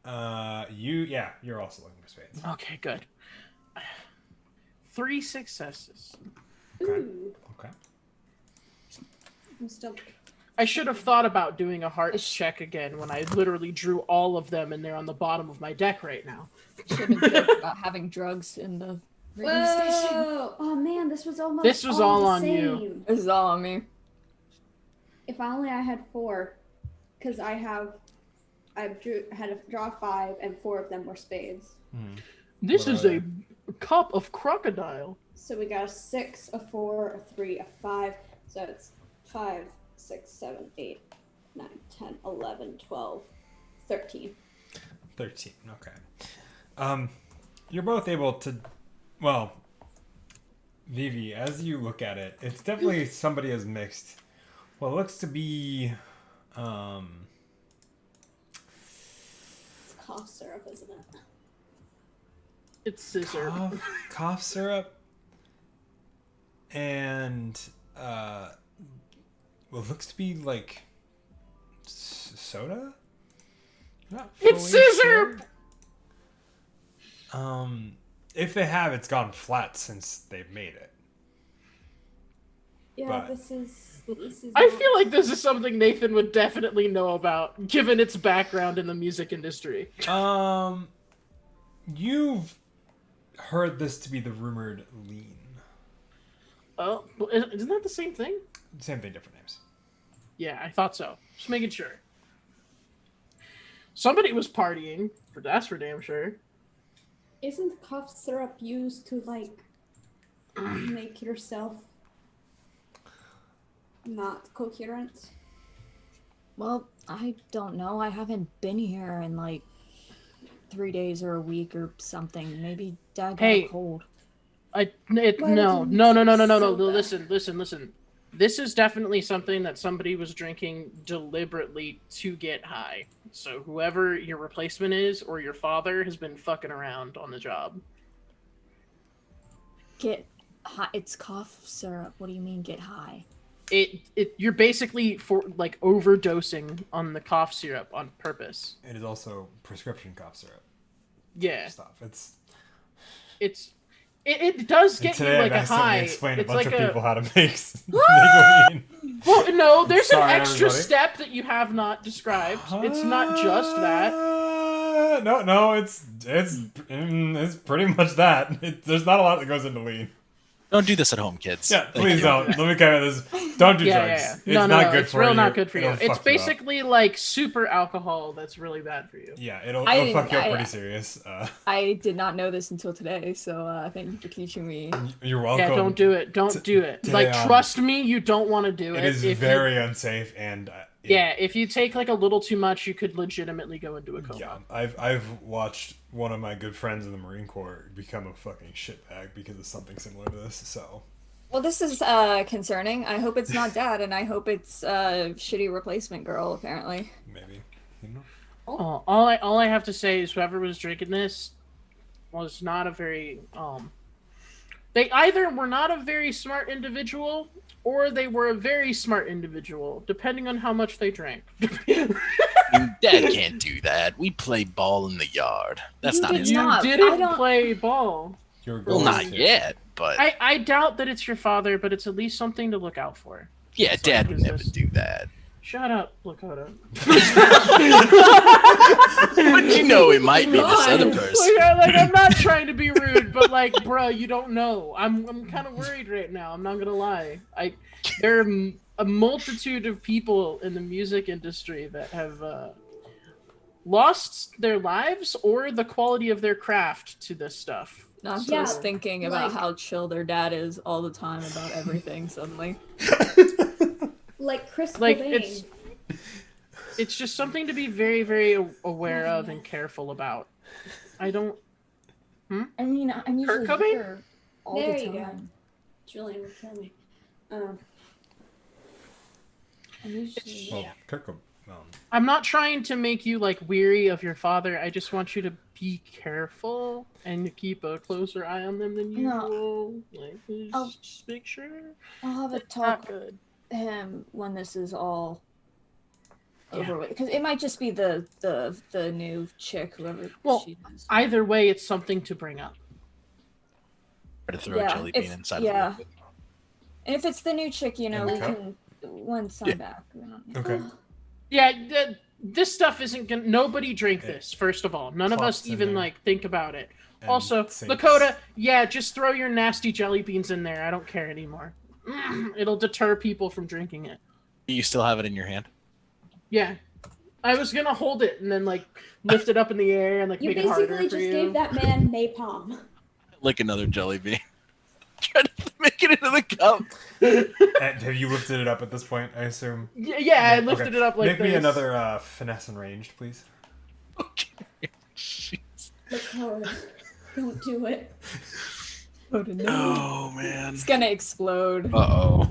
You're also looking for spades. Okay, good. 3 successes. Okay. Ooh, Okay. I'm still. I should have thought about doing a hearts check again when I literally drew all of them and they're on the bottom of my deck right now. Shouldn't have joked about having drugs in the radio station. Whoa! Oh man, this was almost. This was all the on you. same. This is all on me. If only I had 4, because I had to draw 5 and 4 of them were spades. This What is are a cup of crocodile. So we got a 6, a 4, a 3, a 5. So it's 5, 6, 7, 8, 9, 10, 11, 12, 13. 13. Okay. You're both able to. Well, Vivi, as you look at it, it's definitely somebody has mixed Well, it looks to be, It's cough syrup, isn't it? It's scissor. cough syrup, and well, it looks to be like soda. Not It's fully scissor! sure. If they have, it's gone flat since they've made it. Yeah, But- this is. I feel like this is something Nathan would definitely know about, given its background in the music industry. You've heard this to be the rumored lean. Oh, isn't that the same thing? Same thing, different names. Yeah, I thought so. Just making sure. Somebody was partying, that's for damn sure. Isn't cough syrup used to like make yourself not coherent? Well, I don't know. I haven't been here in like 3 days or a week or something. Maybe Dad got Hey. a cold. Why No. would you Listen. This is definitely something that somebody was drinking deliberately to get high. So whoever your replacement is or your father has been fucking around on the job. Get high. It's cough syrup. What do you mean get high? You're basically for like overdosing on the cough syrup on purpose. It is also prescription cough syrup Yeah, stuff. it does And get you today like I've a accidentally high. explained a It's bunch like of a people how to make lean. well, no. There's Sorry, an extra everybody. step that you have not described. It's not just that. No, it's pretty much that. There's not a lot that goes into lean. Don't do this at home, kids. Yeah, Thank please you. don't. Let me cover this. Don't do drugs. It's No, not good it's for real you. not good for you. It'll It's fuck you up. basically like super alcohol that's really bad for you. Yeah, it'll I fuck you up didn't- pretty serious. I did not know this until today, so thank you for teaching me. You're welcome. Yeah, don't do it. Don't do it. today, Like, trust me, you don't want to do it. It is If very unsafe, and if you take like a little too much, you could legitimately go into a coma. yeah. I've watched one of my good friends in the Marine Corps become a fucking shitbag because of something similar to this. So Well, this is concerning. I hope it's not Dad, and I hope it's shitty replacement girl. Apparently. maybe. You know? All I have to say is whoever was drinking this was not a very they either were not a very smart individual or they were a very smart individual, depending on how much they drank. Dad can't do that. We play ball in the yard. That's You not did his. You not. I didn't don't- play ball. You're Well, going not to. yet, but I doubt that it's your father, but it's at least something to look out for. yeah, Sorry, Dad who's would never this? do that. Shut up, Lakota. But you know, it might be this other Like, person. I'm not trying to be rude, but like, bro, you don't know. I'm kind of worried right now. I'm not gonna lie. There are a multitude of people in the music industry that have lost their lives or the quality of their craft to this stuff. Not Yeah, just thinking about like- how chill their dad is all the time about everything. Suddenly, Like Chris Like, Cobain. It's just something to be very, very aware of and careful about. I don't. I mean, I'm usually Kurt Cobain? here all There the you go. time. Julian would kill me. I'm usually Well, Kirk, I'm not trying to make you like weary of your father. I just want you to be careful and keep a closer eye on them than No. usual. Like, I'll- just make sure. I'll have a It's not talk good. with him when this is all Yeah. over with, because it might just be the new chick, whoever Well, she is. Either way, it's something to bring up. Try to throw Yeah, a jelly bean if- inside yeah. of it. And if it's the new chick, you know, In the we cup? can once I'm Yeah. back. okay. Yeah, this stuff isn't gonna. Nobody drink this. First of all, none of us Plops in even there. like think about it. And Also, sinks. Lakota, yeah, just throw your nasty jelly beans in there. I don't care anymore. It'll deter people from drinking it. You still have it in your hand? Yeah. I was gonna hold it and then like lift it up in the air and like You make it harder basically for just you. gave that man napalm. Like another jelly bean. Try to make it into the cup. And have you lifted it up at this point? I assume. Yeah, I lifted Okay. it up like Make this. me another finesse and ranged, please. Okay. Jeez. Lakota, don't do it. Oh no. Oh man. It's gonna explode. Uh oh.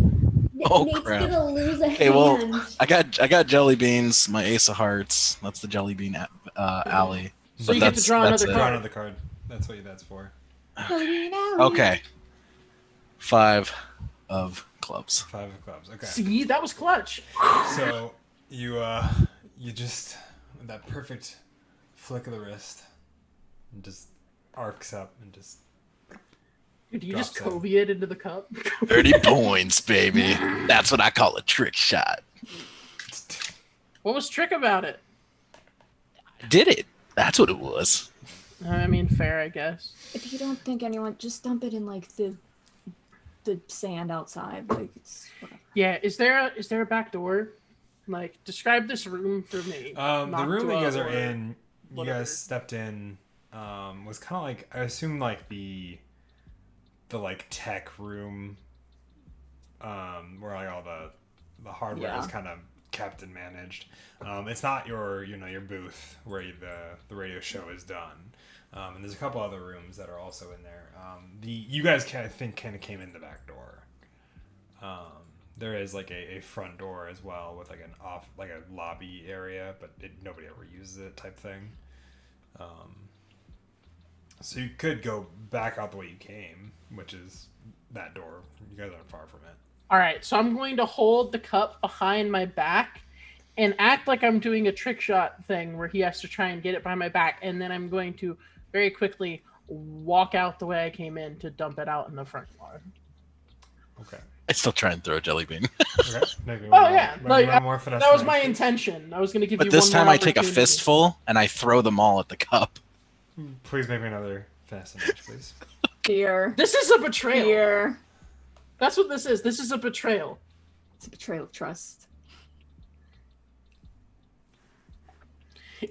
Oh, Nate's crap. gonna lose a Okay, well, hand. I got jelly beans, my ace of hearts. That's the jelly bean alley. So But you get to draw that's another it. Draw card. another card. That's what that's for. Okay. 5 of clubs. 5 of clubs. Okay. See, that was clutch. So you just with that perfect flick of the wrist, and just arcs up and just Dude, you just Drops it. Kobe it into the cup. 30 points, baby. That's what I call a trick shot. What was trick about it? Did it? That's what it was. I mean, fair, I guess. If you don't think anyone, just dump it in like the sand outside. Like it's whatever. Yeah, is there a back door? Like, describe this room for me. the room that you guys are Noctua or in, you whatever. guys stepped in, was kind of like, I assume like the like tech room, where like all the hardware is Yeah. kind of kept and managed. It's not your booth where the radio show is done. And there's a couple other rooms that are also in there. You guys I think kind of came in the back door. There is like a front door as well with like a lobby area, but nobody ever uses it type thing. So you could go back out the way you came, which is that door. You guys aren't far from it. All right, so I'm going to hold the cup behind my back and act like I'm doing a trick shot thing where he has to try and get it behind my back, and then I'm going to very quickly walk out the way I came in to dump it out in the front yard. Okay. I still try and throw a jelly bean. Okay. Maybe Oh yeah, like, more finesse that was than my that. intention. I was going to give But you this one time more I take a opportunity. fistful and I throw them all at the cup. Please make me another finesse and match, please. Fear. This is a betrayal. Fear. That's what this is. This is a betrayal. It's a betrayal of trust.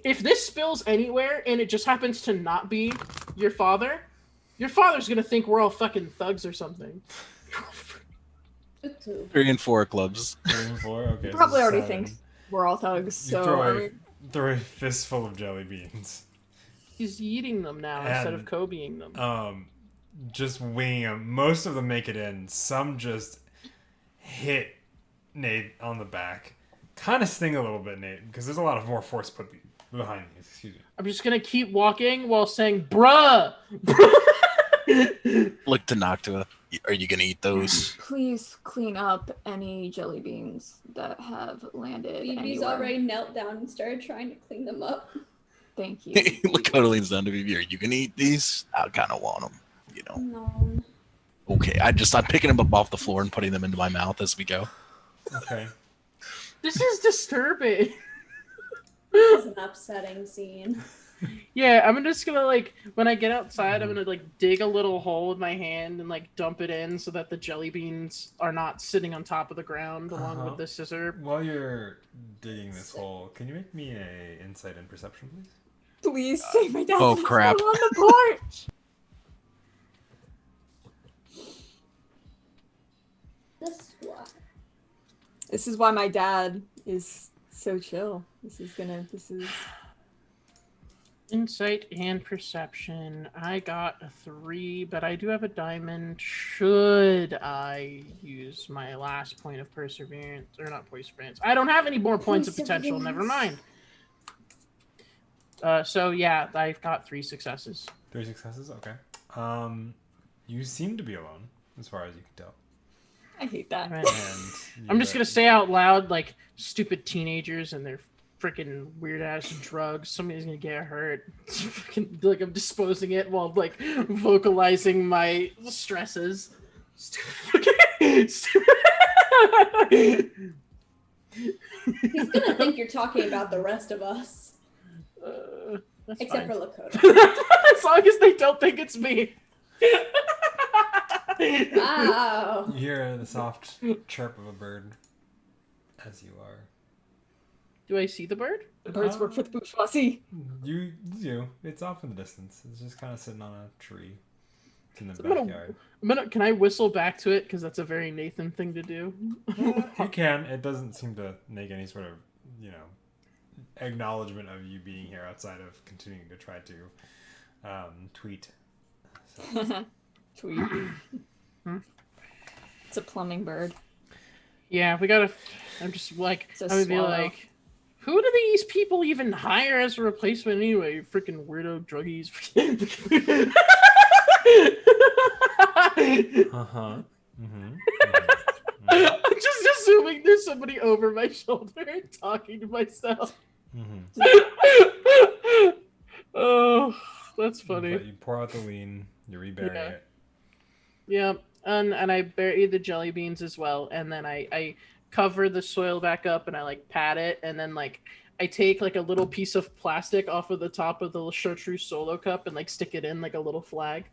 If this spills anywhere and it just happens to not be your father's going to think we're all fucking thugs or something. 3 and 4 clubs. 3 and 4. Okay. so Probably already 7. thinks we're all thugs. You So throw, I a, mean, throw a fistful of jelly beans. He's eating them now instead of And, Kobeing them. Just winging them. Most of them make it in. Some just hit Nate on the back. Kind of sting a little bit, Nate, because there's a lot of more force put behind these. Excuse me. I'm just going to keep walking while saying, bruh! Look to Noctua. Are you gonna eat those? please clean up any jelly beans that have landed BB's anywhere. already knelt down and started trying to clean them up. Thank you. Lakota leans down to BB. Are you gonna eat these? I kind of want them. You know. No. Okay. I'm picking them up off the floor and putting them into my mouth as we go. Okay. This is disturbing. It's an upsetting scene. Yeah, I'm just gonna when I get outside, I'm gonna dig a little hole with my hand and dump it in so that the jelly beans are not sitting on top of the ground along with the scissor. While you're digging this hole, can you make me a insight and perception, please? Please save my dad. Oh, crap. On the porch. This is why my dad is so chill. This is Insight and perception. I got a 3, but I do have a diamond. Should I use my last point of perseverance? Or not perseverance. I don't have any more points of potential. Never mind. So yeah, I've got 3 successes. 3 successes? Okay. You seem to be alone, as far as you can tell. I hate that. Right. And I'm just gonna say out loud, stupid teenagers and their freaking weird ass drugs. Somebody's gonna get hurt. It's fucking, I'm disposing it while vocalizing my stresses. He's gonna think you're talking about the rest of us. That's Except fine. for Lakota. As long as they don't think it's me. Wow. You hear the soft chirp of a bird as you are. Do I see the bird? The birds work for the bourgeoisie. You do. It's off in the distance. It's just kind of sitting on a tree. It's in the I'm gonna- backyard. Can I whistle back to it? Because that's a very Nathan thing to do. You can. It doesn't seem to make any sort of, acknowledgement of you being here outside of continuing to try to tweet. So, Tweet. It's a plumbing bird. Yeah, we gotta. I'm just like, It's a I would be swallow. like, who do these people even hire as a replacement anyway? You freaking weirdo druggies. Uh-huh. Mm-hmm. I'm just assuming there's somebody over my shoulder talking to myself. Mm-hmm. Oh, that's funny. But you pour out the lean, you rebury Yeah. it. Yeah, and I bury the jelly beans as well, and then I cover the soil back up, and I like pat it, and then like I take like a little piece of plastic off of the top of the chartreuse solo cup and like stick it in like a little flag.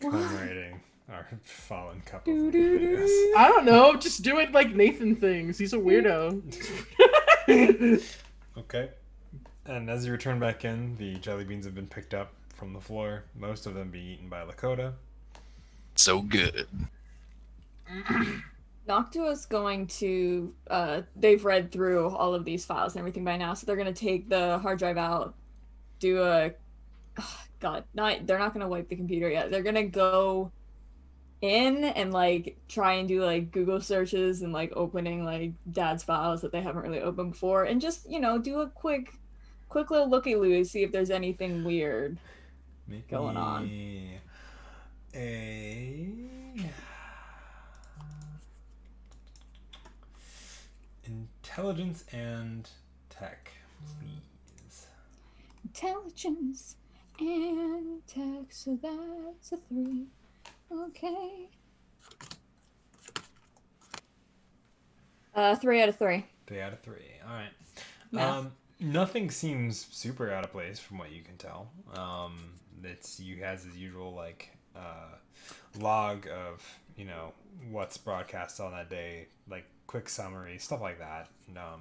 Commemorating our fallen couple. I don't know, just do it like Nathan things. He's a weirdo. Okay. And as you return back in, the jelly beans have been picked up from the floor. Most of them being eaten by Lakota. So good. Noctua's going to, they've read through all of these files and everything by now, so they're going to take the hard drive out, do a, they're not going to wipe the computer yet. They're going to go in and like try and do like Google searches and like opening like dad's files that they haven't really opened before, and just, you know, do a quick little looky-loo, see if there's anything weird going on. A intelligence and tech, please. Intelligence and tech, so that's a 3. Okay. 3 out of 3. 3 out of 3. All right. Math. Nothing seems super out of place from what you can tell. It's you has his usual like log of, you know, what's broadcast on that day, like quick summary, stuff like that. You know,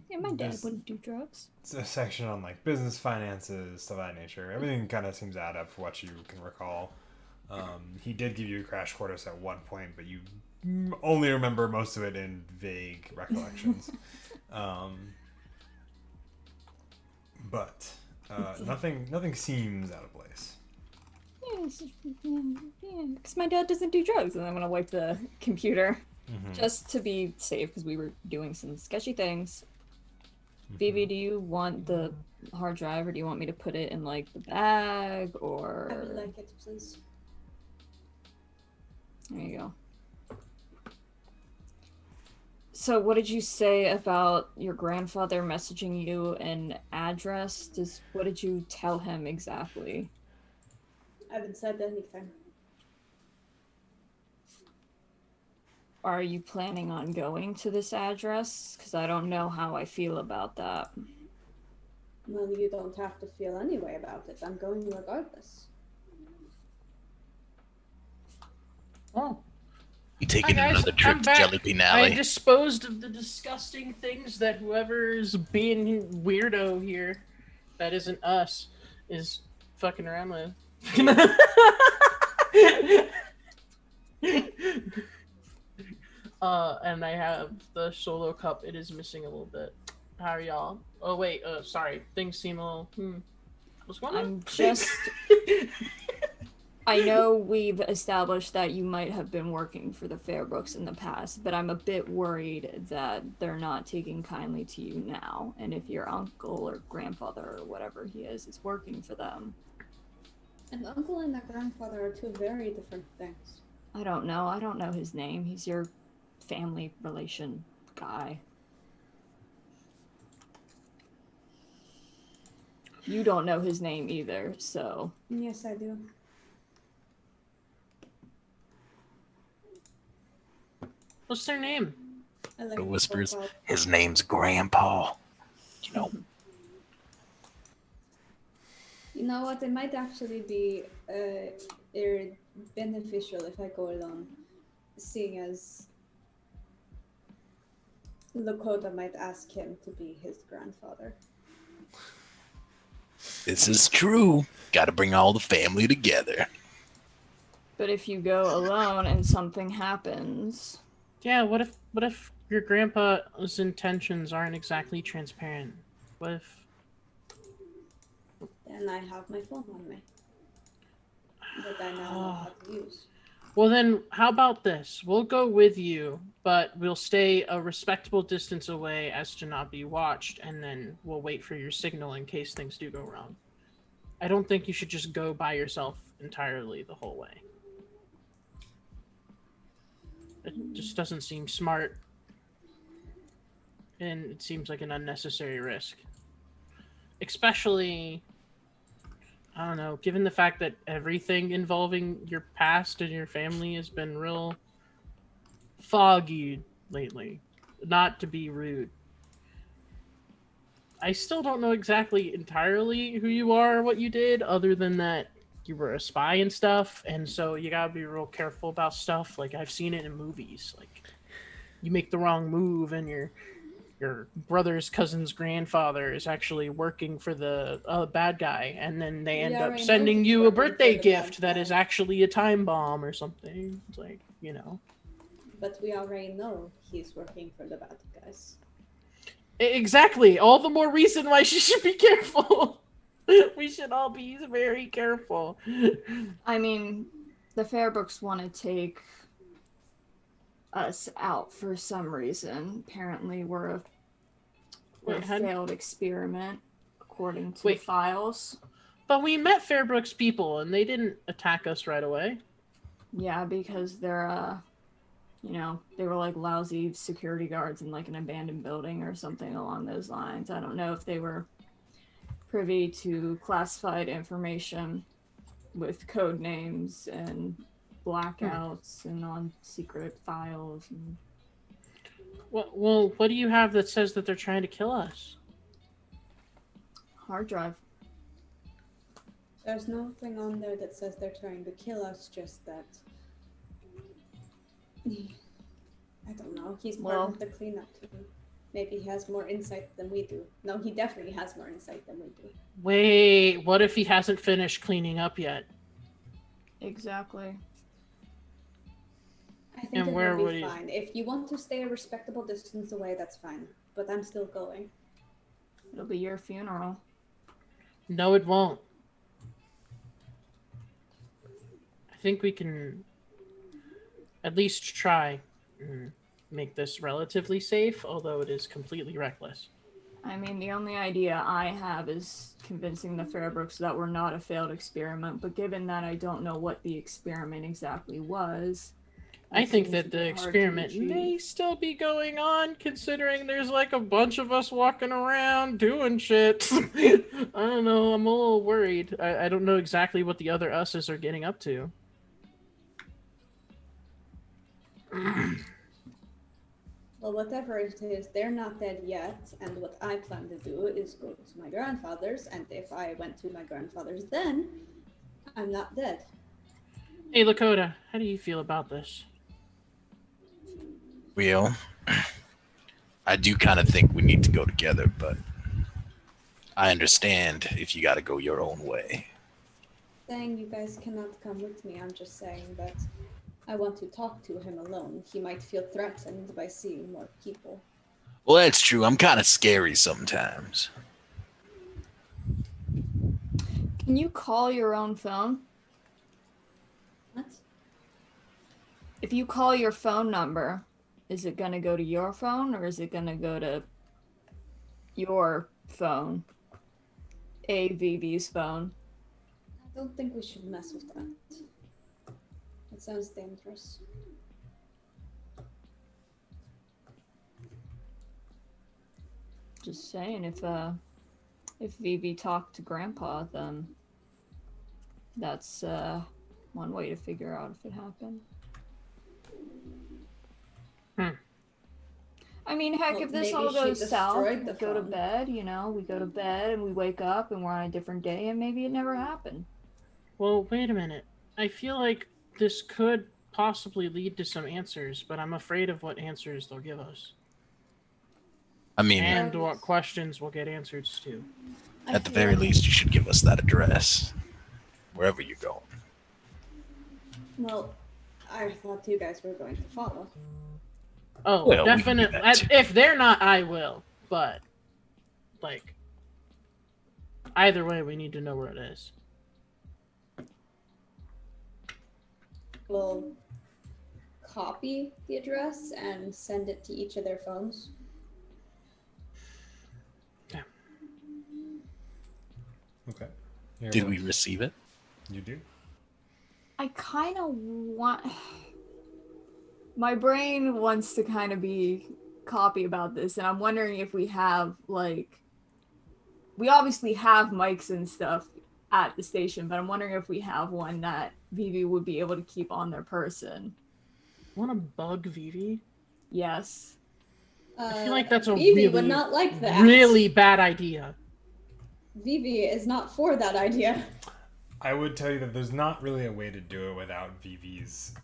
Yeah, my dad wouldn't do drugs. It's a section on like business, finances, stuff of that nature. Everything kind of seems to add up for what you can recall. He did give you a crash course at one point, but you only remember most of it in vague recollections. But nothing seems out of place. Yeah, because my dad doesn't do drugs, and I'm gonna wipe the computer Mm-hmm. just to be safe because we were doing some sketchy things. Mm-hmm. Vivi, do you want the hard drive, or do you want me to put it in like the bag, or? I would like it, please. There you go. So what did you say about your grandfather messaging you an address? What did you tell him exactly? I haven't said anything. Are you planning on going to this address? Because I don't know how I feel about that. Well, you don't have to feel any way about it. I'm going regardless. Oh. You taking Hi, guys. another trip I'm to back. Jelly Bean I Alley? disposed of the disgusting things that whoever's being weirdo here, that isn't us, is fucking around with. And I have the solo cup. It is missing a little bit. How are y'all? Oh wait, sorry. Things seem a little. What's going on? I'm just. I know we've established that you might have been working for the Fairbrooks in the past, but I'm a bit worried that they're not taking kindly to you now. And if your uncle or grandfather or whatever he is working for them. An uncle and a grandfather are two very different things. I don't know. I don't know his name. He's your family relation guy. You don't know his name either, so. Yes, I do. What's their name? I like The the whispers. profile. His name's Grandpa. You know. You know what? It might actually be beneficial if I go alone, seeing as Lakota might ask him to be his grandfather. This is true. Got to bring all the family together. But if you go alone and something happens. Yeah, what if your grandpa's intentions aren't exactly transparent? What if Then I have my phone on me that I now know how to use. Well, then, how about this? We'll go with you, but we'll stay a respectable distance away as to not be watched, and then we'll wait for your signal in case things do go wrong. I don't think you should just go by yourself entirely the whole way. It just doesn't seem smart, and it seems like an unnecessary risk. Especially, I don't know, given the fact that everything involving your past and your family has been real foggy lately. Not to be rude. I still don't know exactly entirely who you are or what you did, other than that you were a spy and stuff, and so you gotta be real careful about stuff. Like, I've seen it in movies. Like, you make the wrong move and your brother's cousin's grandfather is actually working for the bad guy, and then they end up already know sending he's you a working for birthday the gift bad that is guy. actually a time bomb or something. It's like, you know. But we already know he's working for the bad guys. Exactly. All the more reason why she should be careful. We should all be very careful. I mean, the Fairbrookes want to take us out for some reason. Apparently, we're a Wait, how- failed experiment, according to Wait. the files. But we met Fairbrook's people, and they didn't attack us right away. Yeah, because they're, they were like lousy security guards in like an abandoned building or something along those lines. I don't know if they were privy to classified information with code names and blackouts and on secret files. And... Well, what do you have that says that they're trying to kill us? Hard drive. There's nothing on there that says they're trying to kill us, just that. I don't know. He's part Well- of the cleanup team. Maybe he has more insight than we do. No, he definitely has more insight than we do. Wait, what if he hasn't finished cleaning up yet? Exactly. I think And it where will would be he- fine. If you want to stay a respectable distance away, that's fine. But I'm still going. It'll be your funeral. No, it won't. I think we can at least try and make this relatively safe, although it is completely reckless. I mean, the only idea I have is convincing the Fairbrooks that we're not a failed experiment, but given that I don't know what the experiment exactly was... I it think seems that a the bit hard to experiment achieve. may still be going on, considering there's like a bunch of us walking around doing shit. I don't know, I'm a little worried. I don't know exactly what the other us's are getting up to. Well, whatever it is, they're not dead yet, and what I plan to do is go to my grandfather's, and if I went to my grandfather's then, I'm not dead. Hey, Lakota, how do you feel about this? Well, I do kind of think we need to go together, but I understand if you got to go your own way. Saying you guys cannot come with me, I'm just saying that I want to talk to him alone. He might feel threatened by seeing more people. Well, that's true. I'm kind of scary sometimes. Can you call your own phone? What? If you call your phone number, is it going to go to your phone or is it going to go to your phone? AVV's phone. I don't think we should mess with that. It sounds dangerous. Just saying, if VV talked to Grandpa, then that's one way to figure out if it happened. I mean, heck, Well, if this maybe all she goes south, destroyed we the go to phone. bed, we go to bed and we wake up and we're on a different day and maybe it never happened. Well, wait a minute. I feel like this could possibly lead to some answers, but I'm afraid of what answers they'll give us. I mean, And what questions we'll get answers to. I at the feel very like- least, you should give us that address, wherever you're going. Well, I thought you guys were going to follow. Oh, Well, we can do definitely. that too. If they're not, I will. But, like, either way, we need to know where it is. Well, copy the address and send it to each of their phones. Okay. Here, Did what- we receive it? You do? I kind of want. My brain wants to kind of be copy about this, and I'm wondering if we have, like. We obviously have mics and stuff at the station, but I'm wondering if we have one that Vivi would be able to keep on their person. Want to bug Vivi? Yes. I feel like that's a Vivi really, would not like that. really bad idea. Vivi is not for that idea. I would tell you that there's not really a way to do it without Vivi's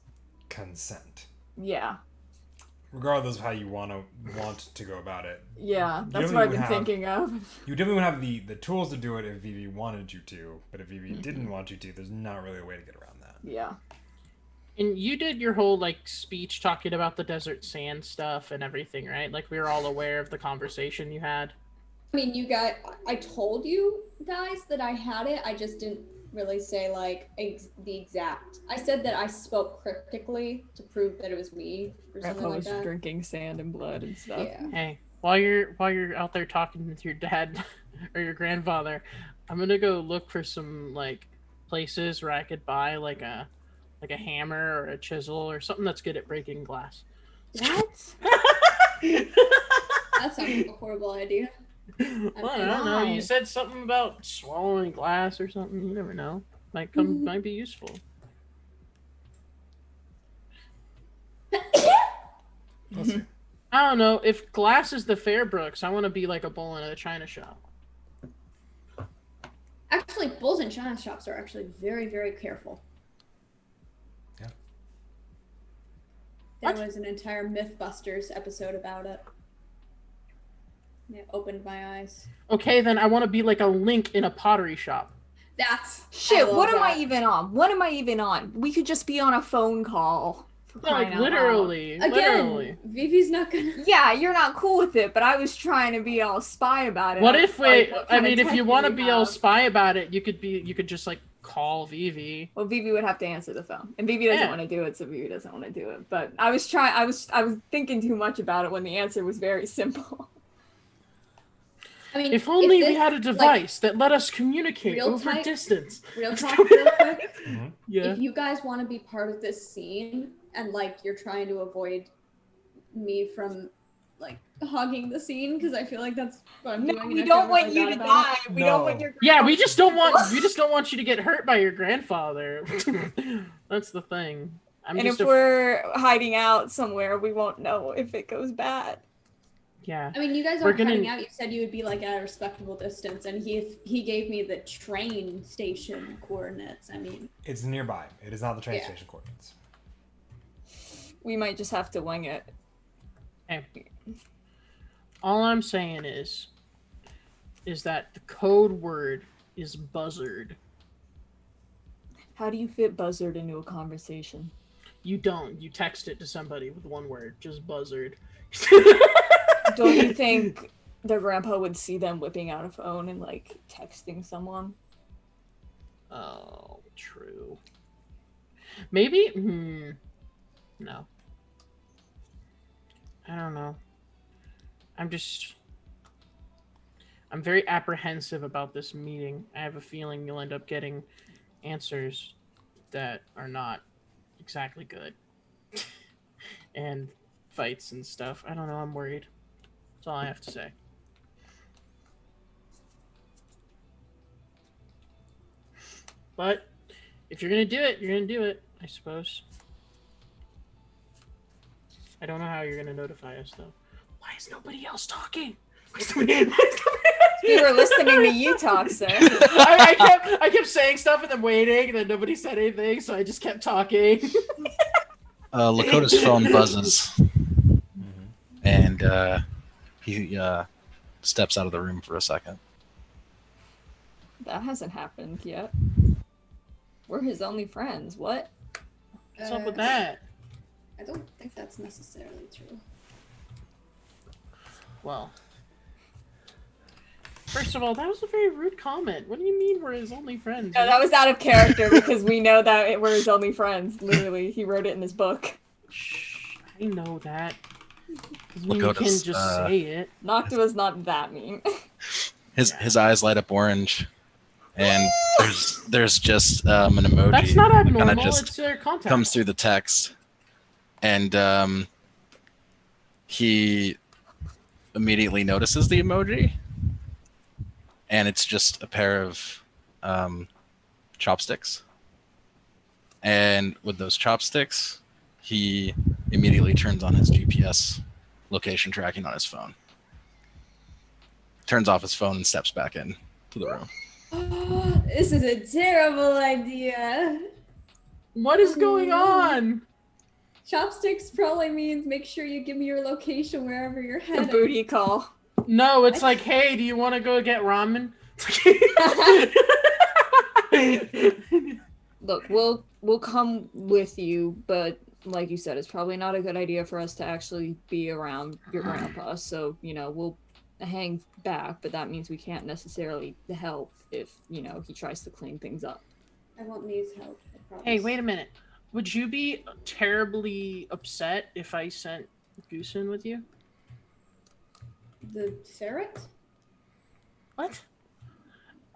consent. Yeah. Regardless of how you want to go about it. Yeah, that's don't what I've even been have- thinking of. You definitely would have the tools to do it if Vivi wanted you to, but if Vivi didn't want you to, there's not really a way to get around that. Yeah. And you did your whole like speech talking about the desert sand stuff and everything, right? Like we were all aware of the conversation you had. I mean, you guys, I told you guys that I had it. I just didn't really say like the exact. I said that I spoke cryptically to prove that it was me or something Grandpa like was that. drinking sand and blood and stuff. Yeah. Hey, while you're out there talking with your dad or your grandfather, I'm gonna go look for some like places where I could buy like a hammer or a chisel or something that's good at breaking glass. What? That sounds like a horrible idea. Well, I don't know. Why? You said something about swallowing glass or something. You never know. Might be useful. We'll see. I don't know. If glass is the Fairbrooks, I want to be like a bull in a china shop. Actually, bulls in china shops are actually very, very careful. Yeah. There was an entire Mythbusters episode about it. It opened my eyes. Okay, then I want to be like a Link in a pottery shop. That's Shit, love what am I that. even on? What am I even on? We could just be on a phone call. For No, like crying out loud. literally, Again, literally. Vivi's not gonna. Yeah, you're not cool with it, but I was trying to be all spy about it. What I if was like, we? what I kind of mean, if tech you do want to you be all have? spy about it, you could just like call Vivi. Well, Vivi would have to answer the phone, and Vivi doesn't Yeah. want to do it, so Vivi doesn't want to do it. But I was thinking too much about it when the answer was very simple. I mean, If only we this, had a like, device that let us communicate real over type- distance. real talk, real quick. Yeah. If you guys want to be part of this scene and like you're trying to avoid me from like hogging the scene because I feel like that's what I'm No, doing. we and I don't feel want really you bad to about die. it. We don't No. want your. Yeah, we just don't want you to get hurt by your grandfather. That's the thing. I'm And just if we're hiding out somewhere, we won't know if it goes bad. yeah. I mean, you guys We're aren't gonna- cutting out. You said you would be like at a respectable distance, and he gave me the train station coordinates. I mean, It's nearby. It is not the train Yeah. station coordinates. We might just have to wing it. All I'm saying is that the code word is buzzard. How do you fit buzzard into a conversation? You don't. You text it to somebody with one word, just buzzard. Don't you think their grandpa would see them whipping out a phone and like texting someone? Oh, true. Maybe. No. I don't know. I'm very apprehensive about this meeting. I have a feeling you'll end up getting answers that are not exactly good. And fights and stuff. I don't know. I'm worried. That's all I have to say. But if you're going to do it, you're going to do it, I suppose. I don't know how you're going to notify us, though. Why is nobody else talking? We were listening to you talk, sir. I kept saying stuff and then waiting, and then nobody said anything, so I just kept talking. Lakota's phone buzzes, and he steps out of the room for a second. That hasn't happened yet. We're his only friends. What? What's up with that? I don't think that's necessarily true. Well, first of all, that was a very rude comment. What do you mean we're his only friends? No, that was out of character because we know that we're his only friends. Literally, he wrote it in his book. Shh. We know that. 'Cause we can Lakota's, just say it. Noctua's not that mean. his eyes light up orange, and there's just an emoji. That's not that kinda abnormal. just It's their contact. comes through the text, and he immediately notices the emoji, and it's just a pair of chopsticks. And with those chopsticks, he immediately turns on his GPS location tracking on his phone. Turns off his phone and steps back in to the room. This is a terrible idea. What is going on? Chopsticks probably means make sure you give me your location wherever you're A headed. booty call. No, it's like, hey, do you want to go get ramen? Look, we'll come with you, but like you said, it's probably not a good idea for us to actually be around your grandpa. So, we'll hang back, but that means we can't necessarily help if, he tries to clean things up. I won't need his help. I promise. Hey, wait a minute. Would you be terribly upset if I sent Goose in with you? The ferret? What?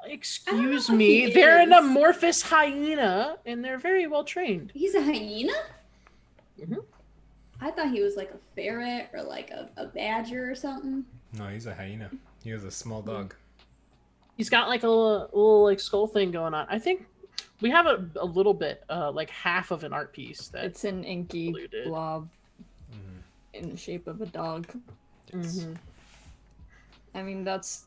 I Excuse don't know me. what he They're an is. amorphous hyena, and they're very well trained. He's a hyena? Mhm. I thought he was like a ferret or like a badger or something. No, he's a hyena. He was a small dog. He's got like a little like skull thing going on. I think we have a little bit, like half of an art piece that. It's an inky Polluted. blob Mhm. in the shape of a dog. Yes. Mhm. I mean, that's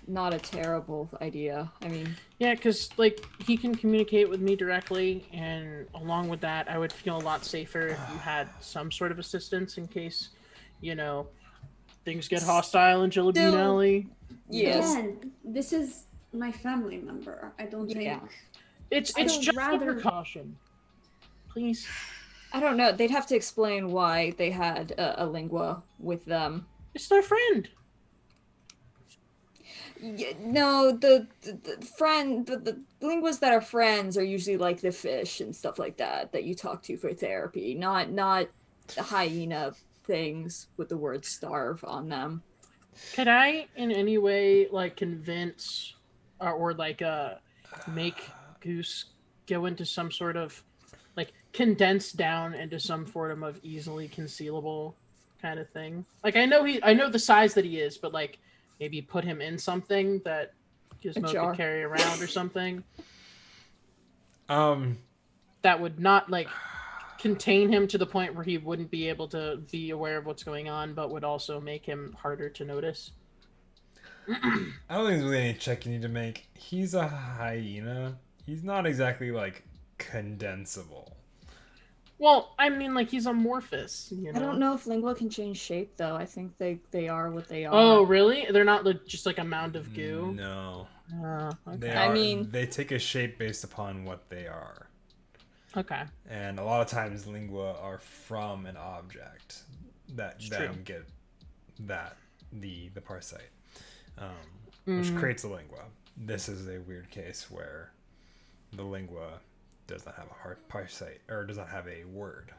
not a terrible idea. I mean, Yeah, because like he can communicate with me directly, and along with that, I would feel a lot safer if you had some sort of assistance in case, things get hostile in Jellybean Still- Alley. yes. Again, this is my family member. I don't think. Yeah. It's I just would a rather- precaution. Please. I don't know. They'd have to explain why they had a lingua with them. It's their friend. Yeah, no, the linguas that are friends are usually like the fish and stuff like that you talk to for therapy, not the hyena things with the word starve on them. Could I in any way like convince or like make Goose go into some sort of like condense down into some form of easily concealable kind of thing? Like I know the size that he is, but like maybe put him in something that Gizmo jar. could carry around or something Um, that would not like contain him to the point where he wouldn't be able to be aware of what's going on, but would also make him harder to notice. I don't think there's really any check you need to make. He's a hyena. He's not exactly like condensable. Well, I mean, like he's amorphous. I don't know if lingua can change shape though. I think they are what they are. Oh, really? They're not like, just like a mound of goo. No. Okay. They I are, mean- they take a shape based upon what they are. Okay. And a lot of times lingua are from an object that It's then true. get the parsite, which creates a lingua. This is a weird case where the lingua does not have a hard parsite, or does not have a word.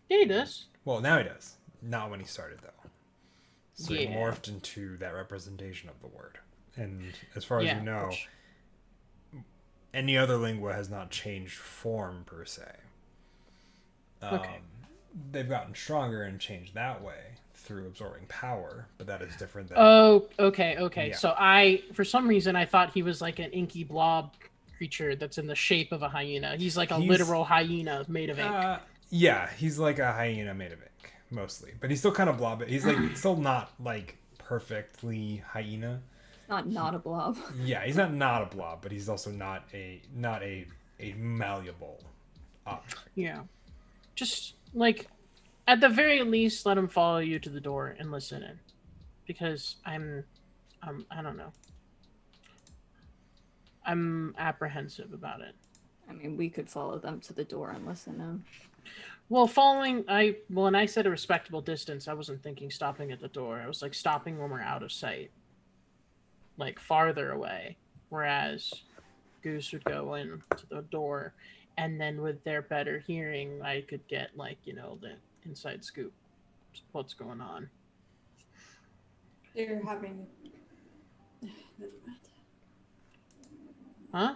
Yeah, he does. Well, now he does. Not when he started, though. So he Yeah. morphed into that representation of the word. And as far as Yeah, you know, which- any other lingua has not changed form per se. Okay. They've gotten stronger and changed that way through absorbing power, but that is different than. Oh, okay. Yeah. So for some reason, I thought he was like an inky blob creature that's in the shape of a hyena. He's like a He's- literal hyena made of ink. Yeah, he's like a hyena made of ink, mostly. But he's still kind of blob. He's like still not like perfectly hyena. Not a blob. Yeah, he's not a blob, but he's also not a malleable object. Yeah. Just like at the very least, let him follow you to the door and listen in, because I don't know. I'm apprehensive about it. I mean, we could follow them to the door and listen in. Well, when I said a respectable distance, I wasn't thinking stopping at the door. I was like stopping when we're out of sight, like farther away. Whereas Goose would go in to the door, and then with their better hearing, I could get like, you know, the inside scoop, what's going on. They're having. Huh?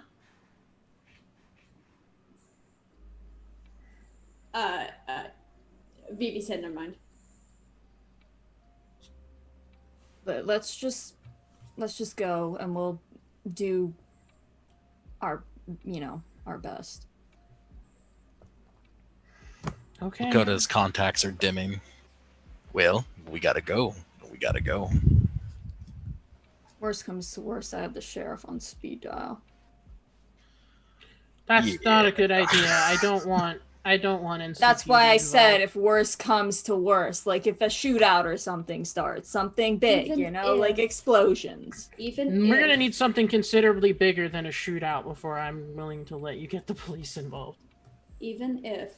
Vivi said, never mind. Let's just go and we'll do our best. Okay. Dakota's contacts are dimming. Well, we gotta go. We gotta go. Worst comes to worst, I have the sheriff on speed dial. That's not a good idea. I don't want That's why I involved. said if worst comes to worst, like if a shootout or something starts, something big, Even like if- explosions. Even We're gonna if- need something considerably bigger than a shootout before I'm willing to let you get the police involved. Even if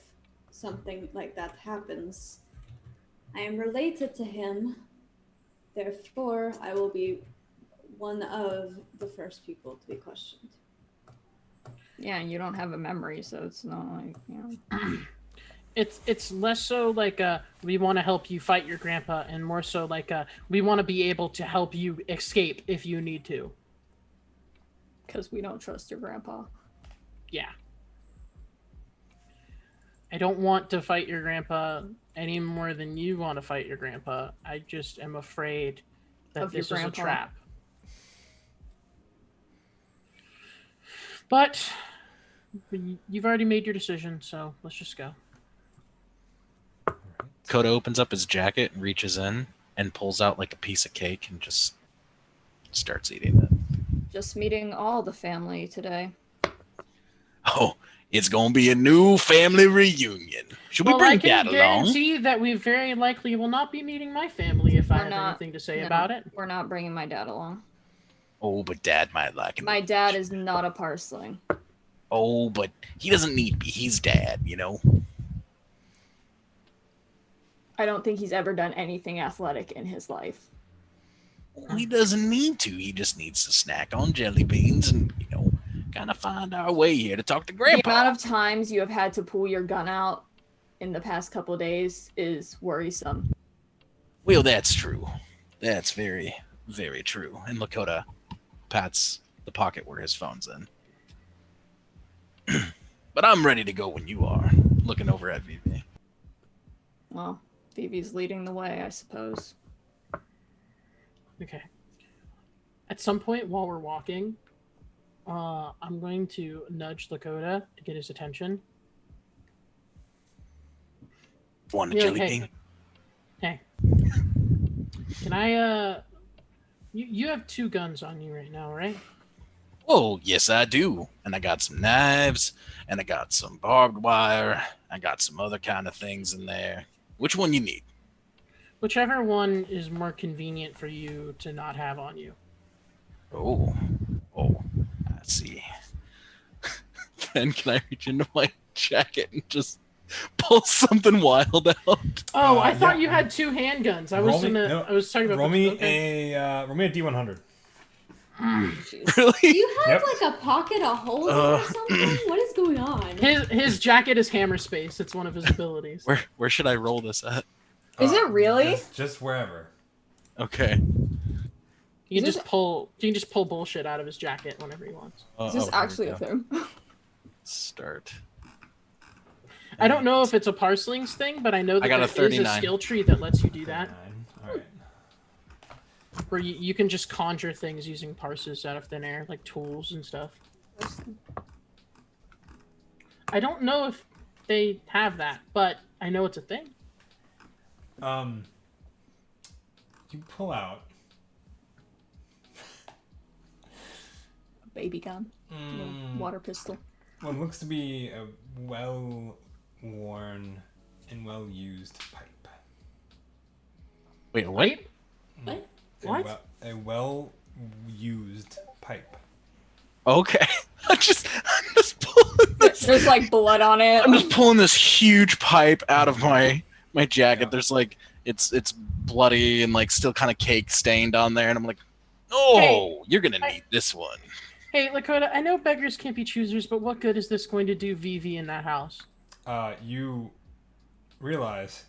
something like that happens, I am related to him. Therefore, I will be one of the first people to be questioned. Yeah, and you don't have a memory, so it's not like, It's less so like we want to help you fight your grandpa, and more so like we want to be able to help you escape if you need to. because we don't trust your grandpa. Yeah. I don't want to fight your grandpa any more than you want to fight your grandpa. I just am afraid that Of your this is a grandpa. trap. But you've already made your decision, so let's just go. Dakota opens up his jacket and reaches in and pulls out like a piece of cake and just starts eating it. Just meeting all the family today. Oh, it's gonna be a new family reunion. Should we Well, I bring can Dad along? guarantee that we very likely will not be meeting my family if I We're have not- anything to say No, about it. We're not bringing my dad along. Oh, but Dad might like him. My dad is not a Parseling. Oh, but he doesn't need me. He's Dad, you know. I don't think he's ever done anything athletic in his life. He doesn't need to. He just needs to snack on jelly beans and, you know, kind of find our way here to talk to The Grandpa. amount of times you have had to pull your gun out in the past couple of days is worrisome. Well, that's true. That's very, very true. And Lakota pats the pocket where his phone's in. But I'm ready to go when you are. Looking over at Vivi. Well, Phoebe's leading the way, I suppose. Okay. At some point while we're walking, I'm going to nudge Lakota to get his attention. Want a Yeah, jelly hey. bean? Hey, can I? You have 2 guns on you right now, right? Oh, yes, I do. And I got some knives, and I got some barbed wire. I got some other kind of things in there. Which one you need? Whichever one is more convenient for you to not have on you. Oh, I see. Then can I reach into my jacket and just pull something wild out? Oh, I thought yeah. you had 2 handguns. I Roll was me- gonna. no, I was talking about. Roll me okay. roll me a D100. Jeez. Really? Do you have Yep. like a pocket of holes in it or something? What is going on? His jacket is hammer space. It's one of his abilities. Where should I roll this at? Is it really? Just wherever. Okay. You can Is just pull. You can just pull bullshit out of his jacket whenever he wants. Is this here we actually a go. thing? Start. I don't know if it's a Parselings thing, but I know that got a there is a 39. skill tree that lets you do that, 39. All right. where you can just conjure things using parses out of thin air, like tools and stuff. I don't know if they have that, but I know it's a thing. You pull out. Baby gun. Water pistol. What looks to be a well-worn and well-used pipe. Wait, wait. What? What? A well-used pipe. Okay. I'm just pulling this. There's like blood on it. I'm just pulling this huge pipe out of my jacket. Yeah. There's like it's bloody and like still kind of cake stained on there, and I'm like, oh, Hey, you're gonna need this one. Hey, Lakota, I know beggars can't be choosers, but what good is this going to do Vivi in that house? You realize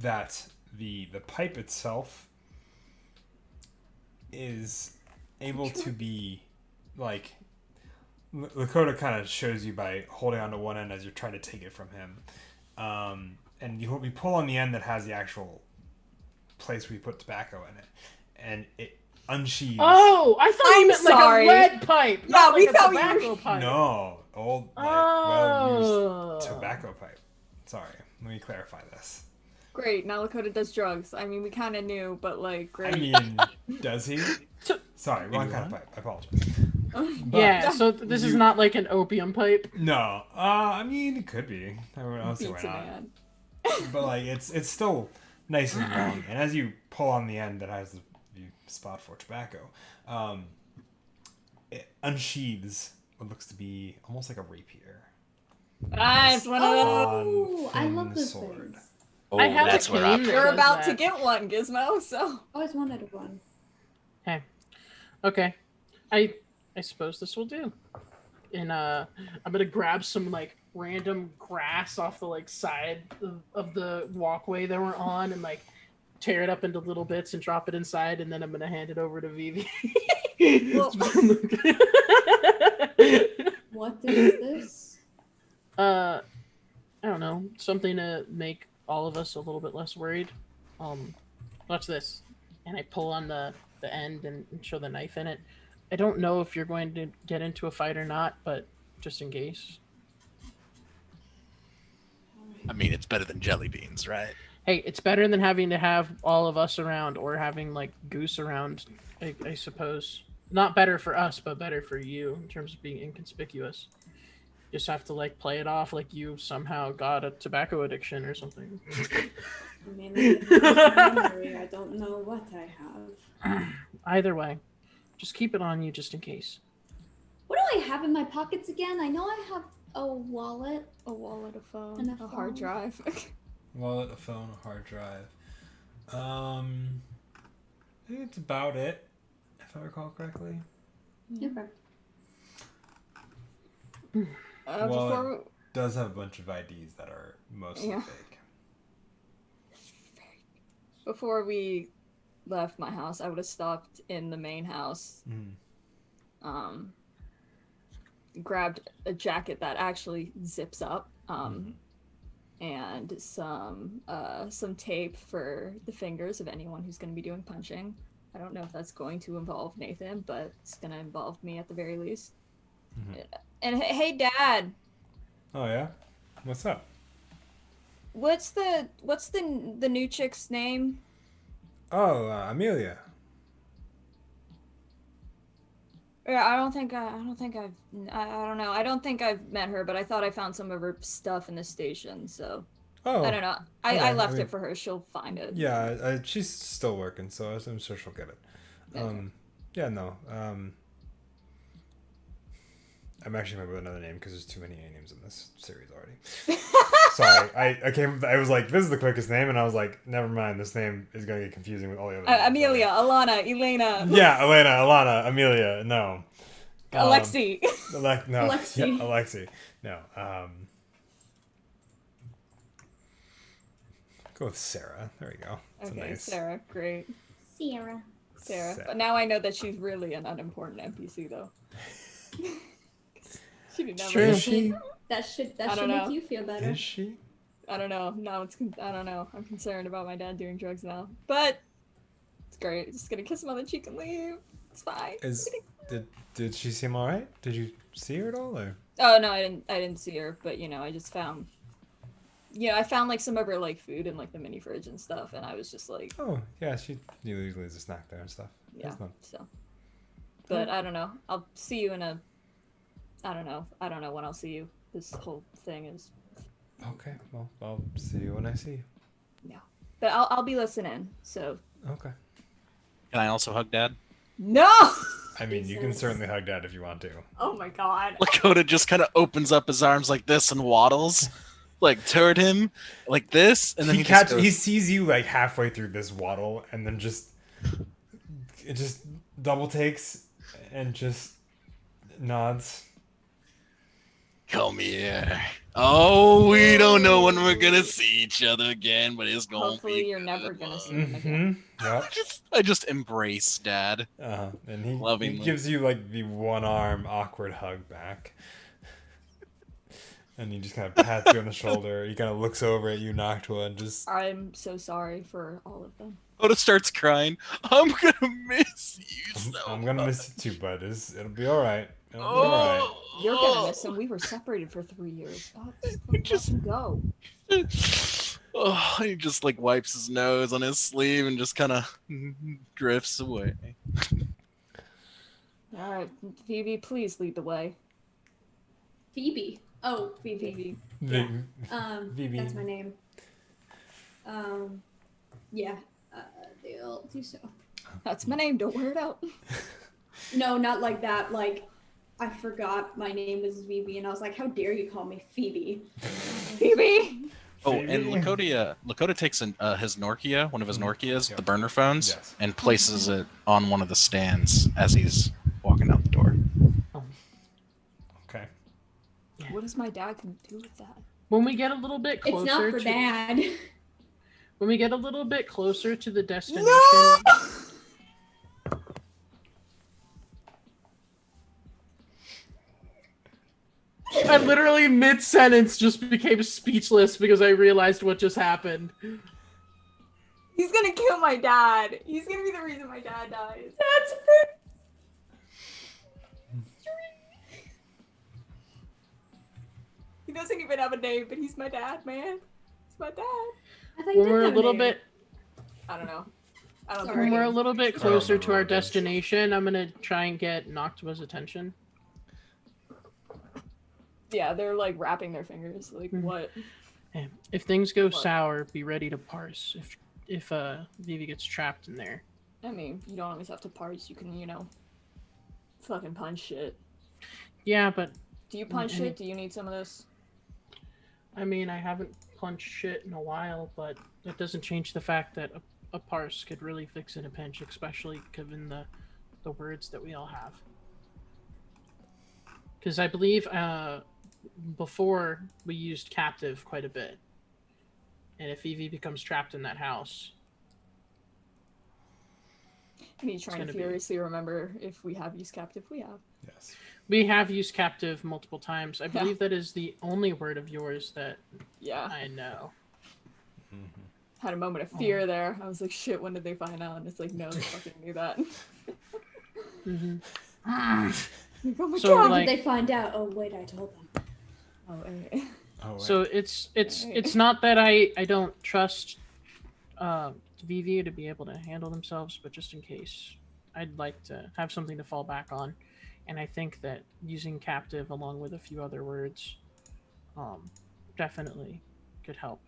that the pipe itself is able to be like Lakota kind of shows you by holding onto one end as you're trying to take it from him, and you pull on the end that has the actual place where you put tobacco in it, and it unsheathes. Oh, I thought you I'm meant sorry. like a lead pipe, Yeah, not we like a thought we were- tobacco pipe. No, old like, Oh. well-used tobacco pipe. Sorry, let me clarify this. Great. Now Lakota does drugs. I mean, we kind of knew, but like, great. I mean, does he? So- Sorry, wrong kind of pipe. I apologize. But Yeah, so this is you- not like an opium pipe. No, I mean it could be. I don't see why Pizza not. man. But like it's still nice and long, and as you pull on the end that has the spot for tobacco, it unsheathes what looks to be almost like a rapier. Nice. One of those. Oh, I thin love those sword. things. Oh, I have that's a where I. cane that You're does about to that. get one, Gizmo. So. Always wanted one. Okay, I suppose this will do. And I'm gonna grab some like random grass off the like side of the walkway that we're on and like tear it up into little bits and drop it inside, and then I'm gonna hand it over to Vivi. What is this? I don't know, something to make all of us a little bit less worried. Watch this, and I pull on the end and show the knife in it. I don't know if you're going to get into a fight or not, but just in case. I mean, it's better than jelly beans, right? Hey, it's better than having to have all of us around or having like Goose around, I suppose. Not better for us, but better for you in terms of being inconspicuous. Just have to like play it off like you somehow got a tobacco addiction or something. I mean, I memory. I don't know what I have. Either way, just keep it on you just in case. What do I have in my pockets again? I know I have a wallet. A wallet, a phone, And a a hard phone. drive. Wallet, a phone, a hard drive. I think it's about it, if I recall correctly. Okay. Before Does have a bunch of IDs that are mostly Yeah. fake. before we left my house, I would have stopped in the main house. Grabbed a jacket that actually zips up. And some tape for the fingers of anyone who's going to be doing punching. I don't know if that's going to involve Nathan, but it's going to involve me at the very least. And hey, Dad, Oh yeah, what's up? what's the new chick's name? Oh, Amelia. Yeah, I don't think I've I don't think I've met her, but I thought I found some of her stuff in the station, so Oh, I don't know. okay, I left I mean- it for her. She'll find it. yeah, she's still working, so I'm sure she'll get it. Okay. Yeah, no. I'm actually coming up with another name because there's too many A names in this series already. Sorry, I was like, this is the quickest name, and I was like, never mind, this name is gonna get confusing with all the other names. Amelia, Alana, Elena, Yeah, Elena, Alana, Amelia, no. Alexi. No. Alexi. Yeah, Alexi. No. Go with Sarah. There we go. That's Okay, nice. Sarah, great. Sierra. Sarah. Sarah. But now I know that she's really an unimportant NPC, though. She didn't have True. Is she? That should I don't make know. you feel better. Is she? I don't know. No, I don't know. I'm concerned about my dad doing drugs now. But it's great. Just gonna kiss him on the cheek and leave. It's fine. Did she seem alright? Did you see her at all, or? Oh no, I didn't see her, but I just found I found like some of her like food in like the mini fridge and stuff, and I was just like, Oh, yeah, she usually leaves a snack there and stuff. yeah. That's not- So but I don't know. I'll see you in I don't know when I'll see you. This whole thing is Okay, well, I'll see you when I see you. but I'll be listening. So Okay. Can I also hug Dad? no. I mean, you can Jesus. certainly hug Dad if you want to. Oh my god. Lakota just kind of opens up his arms like this and waddles, like toward him, like this, and then he just goes, he sees you like halfway through this waddle, and then it just double takes and just nods. Come here. Oh, we don't know when we're gonna see each other again, but it's gonna Hopefully be you're never good. gonna see him again. Yep. I just embrace Dad. And he Lovingly. gives you like the one arm awkward hug back. And he just kind of pats you on the shoulder. He kind of looks over at you, Noctua, and just... I'm so sorry for all of them. Oda starts crying. I'm gonna miss you so I'm gonna much. miss you too, bud. It'll be alright. It'll be Oh. alright. You're gonna miss him. We were separated for 3 years. Oh, just let him go. Oh, he just like wipes his nose on his sleeve and just kind of drifts away. All right, Phoebe, please lead the way. Phoebe. Oh, Phoebe. The- Phoebe. That's my name. Yeah. They'll do so. That's my name. Don't wear it out. No, not like that. Like, I forgot my name was Phoebe, and I was like, how dare you call me Phoebe? Phoebe. Oh, and Lakota takes his Nokia, one of his Nokias, Yep. the burner phones, Yes. and places it on one of the stands as he's walking out the door. Okay. What does my dad can do with that? When we get a little bit closer It's not for to Dad. when we get a little bit closer to the destination, I literally mid-sentence just became speechless because I realized what just happened. He's gonna kill my dad. He's gonna be the reason my dad dies. That's He doesn't even have a name, but he's my dad, man. He's my dad. I thought you When did we're a have little name. bit I don't know. I don't Sorry. when think we're a little bit closer to remember our what it is. destination, I'm gonna try and get Noctua's attention. Yeah, they're like wrapping their fingers. Like, Mhm. what? Hey, if things go What? sour, be ready to parse. If Vivi gets trapped in there. I mean, you don't always have to parse. You can, fucking punch shit. Yeah, but Do you punch Any- shit? Do you need some of this? I mean, I haven't punched shit in a while, but that doesn't change the fact that a parse could really fix in a pinch, especially given the words that we all have. Because I believe before we used captive quite a bit, and if Evie becomes trapped in that house, Me trying to gonna be- furiously remember if we have used captive. We have. Yes. we have used captive multiple times. I believe that is the only word of yours that Yeah. I know. Had a moment of fear there. I was like, shit, when did they find out? And it's like, no, they fucking knew that. Mm-hmm. Like, oh my So, god. like- Did they find out? Oh, wait, I told them. Oh, wait. Oh, wait. So it's not that I don't trust VV to be able to handle themselves, but just in case, I'd like to have something to fall back on, and I think that using captive along with a few other words, definitely could help.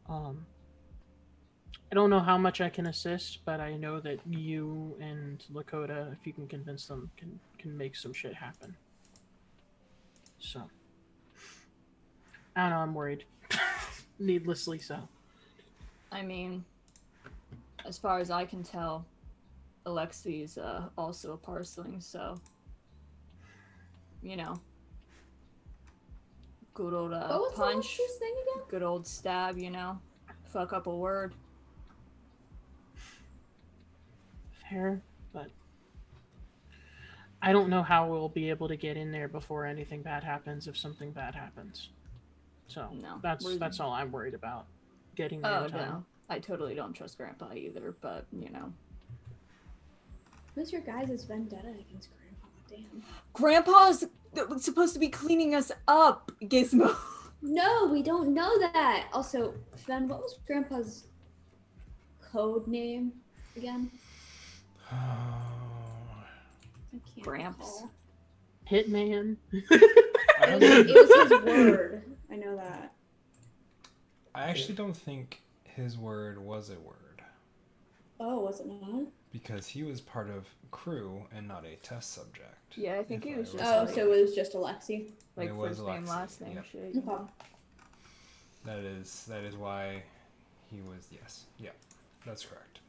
I don't know how much I can assist, but I know that you and Lakota, if you can convince them, can make some shit happen. So. I don't know, I'm worried. Needlessly so. I mean, as far as I can tell, Alexi's also a parseling, so good old What was the punch, Alexis thing again? good old stab, fuck up a word. Fair, but I don't know how we'll be able to get in there before anything bad happens if something bad happens. So No, that's all I'm worried about. Getting there Oh in time. no, I totally don't trust Grandpa either, but Who's your guys' vendetta against Grandpa? Damn. Grandpa's supposed to be cleaning us up, Gizmo. No, we don't know that. Also, Sven, what was Grandpa's code name again? I can't Gramps. recall. Hitman. It was his word. I know that. I actually don't think his word was a word. Oh, was it not? Because he was part of crew and not a test subject. Yeah, I think if he was I just Oh, recall. so it was just Alexi. like It was first name, Alexi, last name yep. shit. Okay. That is why he was, yes. Yeah, that's correct.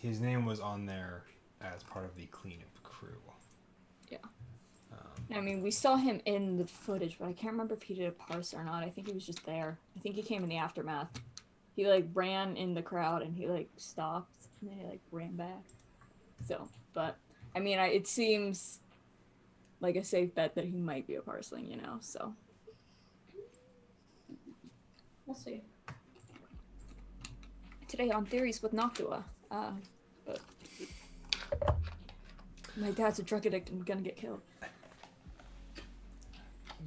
his name was on there as part of the cleanup crew. Yeah. I mean, we saw him in the footage, but I can't remember if he did a parse or not. I think he was just there. I think he came in the aftermath. He like ran in the crowd and he like stopped and then he like ran back. So, but I mean, it seems like a safe bet that he might be a parseling, you know. So We'll see. today on Theories with Noctua, but my dad's a drug addict and gonna get killed.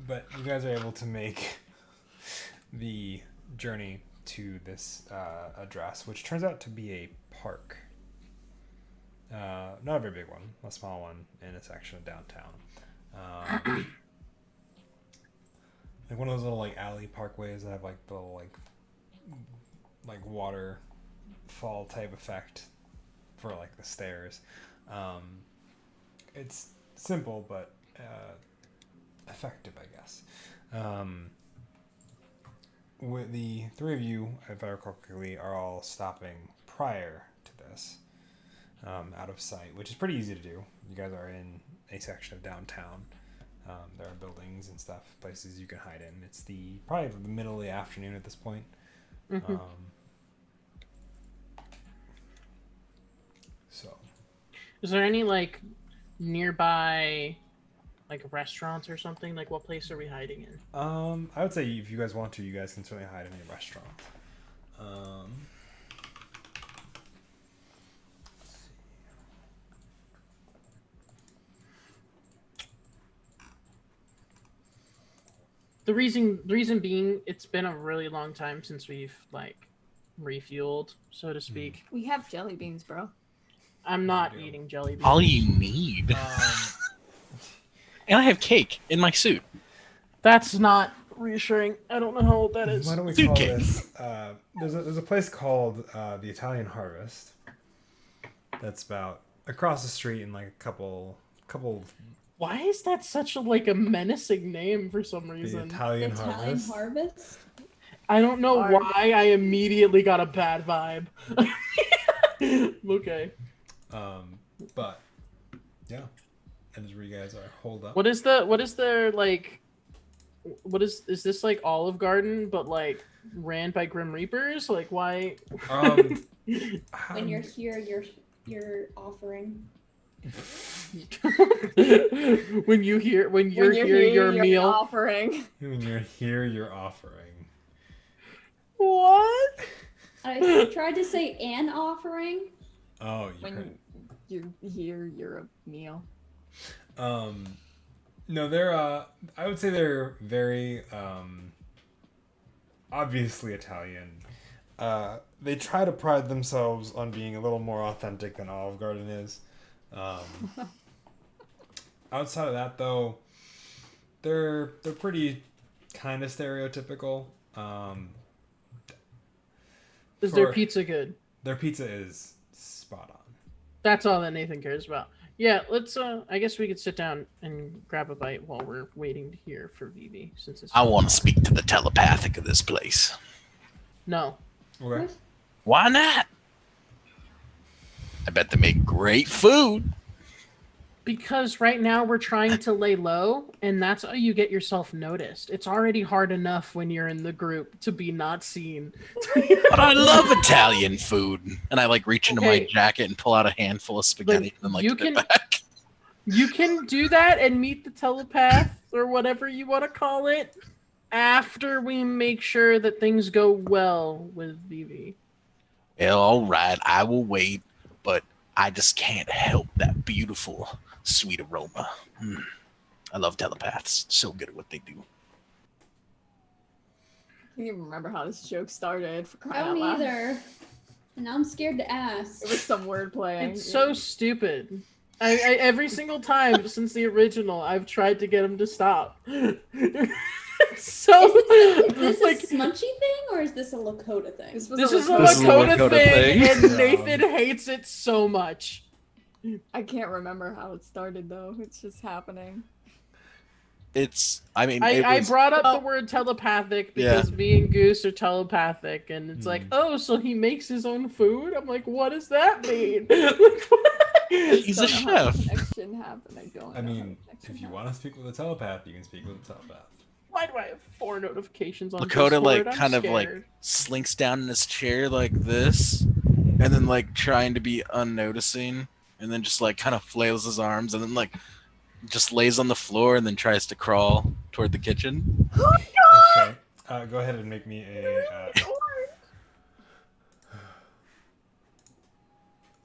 But you guys are able to make the journey to this address, which turns out to be a park. Not a very big one, a small one in a section of downtown. Like one of those little like alley parkways that have like the little like waterfall type effect for like the stairs. It's simple but effective, I guess. With the three of you, if I recall correctly, are all stopping prior to this, out of sight, which is pretty easy to do. You guys are in a section of downtown. There are buildings and stuff, places you can hide in. It's probably the middle of the afternoon at this point. Mm-hmm. So, is there any like nearby like restaurants or something? Like what place are we hiding in? I would say if you guys want to, you guys can certainly hide in a restaurant. The reason being, it's been a really long time since we've like refueled, so to speak. We have jelly beans, bro. I'm not eating jelly beans. All you need. And I have cake in my suit. That's not reassuring. I don't know how old that is. Why don't we Suit call cake. this? There's a place called the Italian Harvest. That's about across the street in like a couple. Why is that such a like a menacing name for some The reason? Italian Italian Harvest. harvest? I don't know Harvest. why I immediately got a bad vibe. Okay. But yeah, and that's where you guys are holed up. What is their like is this like Olive Garden but like ran by Grim Reapers? Like why When you're here, you're offering. when you're here, your you're meal. offering. When you're here, you're offering. What? I tried to say an offering. Oh, you When heard. you're here, you're a meal. No, they're I would say they're very obviously Italian. They try to pride themselves on being a little more authentic than Olive Garden is. Outside of that, though, they're pretty kind of stereotypical. Is their For- pizza good? Their pizza is spot on. That's all that Nathan cares about. Yeah, let's I guess we could sit down and grab a bite while we're waiting to hear for Vivi since it's I want to speak to the telepathic of this place. No. Okay. Why not? I bet they make great food. Because right now we're trying to lay low, and that's how you get yourself noticed. It's already hard enough when you're in the group to be not seen. But I love Italian food. And I like reach into my Okay. jacket and pull out a handful of spaghetti Like, and then like you give it can- back. You can do that and meet the telepath or whatever you want to call it after we make sure that things go well with Vivi. Well, all right, I will wait, but I just can't help that beautiful, sweet aroma. I love telepaths. So good at what they do. I can't even remember how this joke started. For I crying don't out loud. either. And now I'm scared to ask. It was some wordplay. It's so stupid. I every single time since the original, I've tried to get him to stop. It's so Is this like a smunchy thing or is this a Lakota thing? This was this a is a Lakota- This is a Lakota Lakota thing, thing. and Yeah. Nathan hates it so much. I can't remember how it started though. It's just happening. it's. I mean, I brought up the word telepathic because me and Goose are telepathic, and it's like, oh, so he makes his own food? I'm like, what does that mean? He's a chef. Connection happened. I mean, if you want to speak with a telepath, you can speak with a telepath. Why do I have 4 notifications on Lakota Discord? like I'm kind scared. of like slinks down in his chair like this, and then like trying to be unnoticing, and then just like kind of flails his arms, and then like just lays on the floor, and then tries to crawl toward the kitchen. Okay. Go ahead and make me a.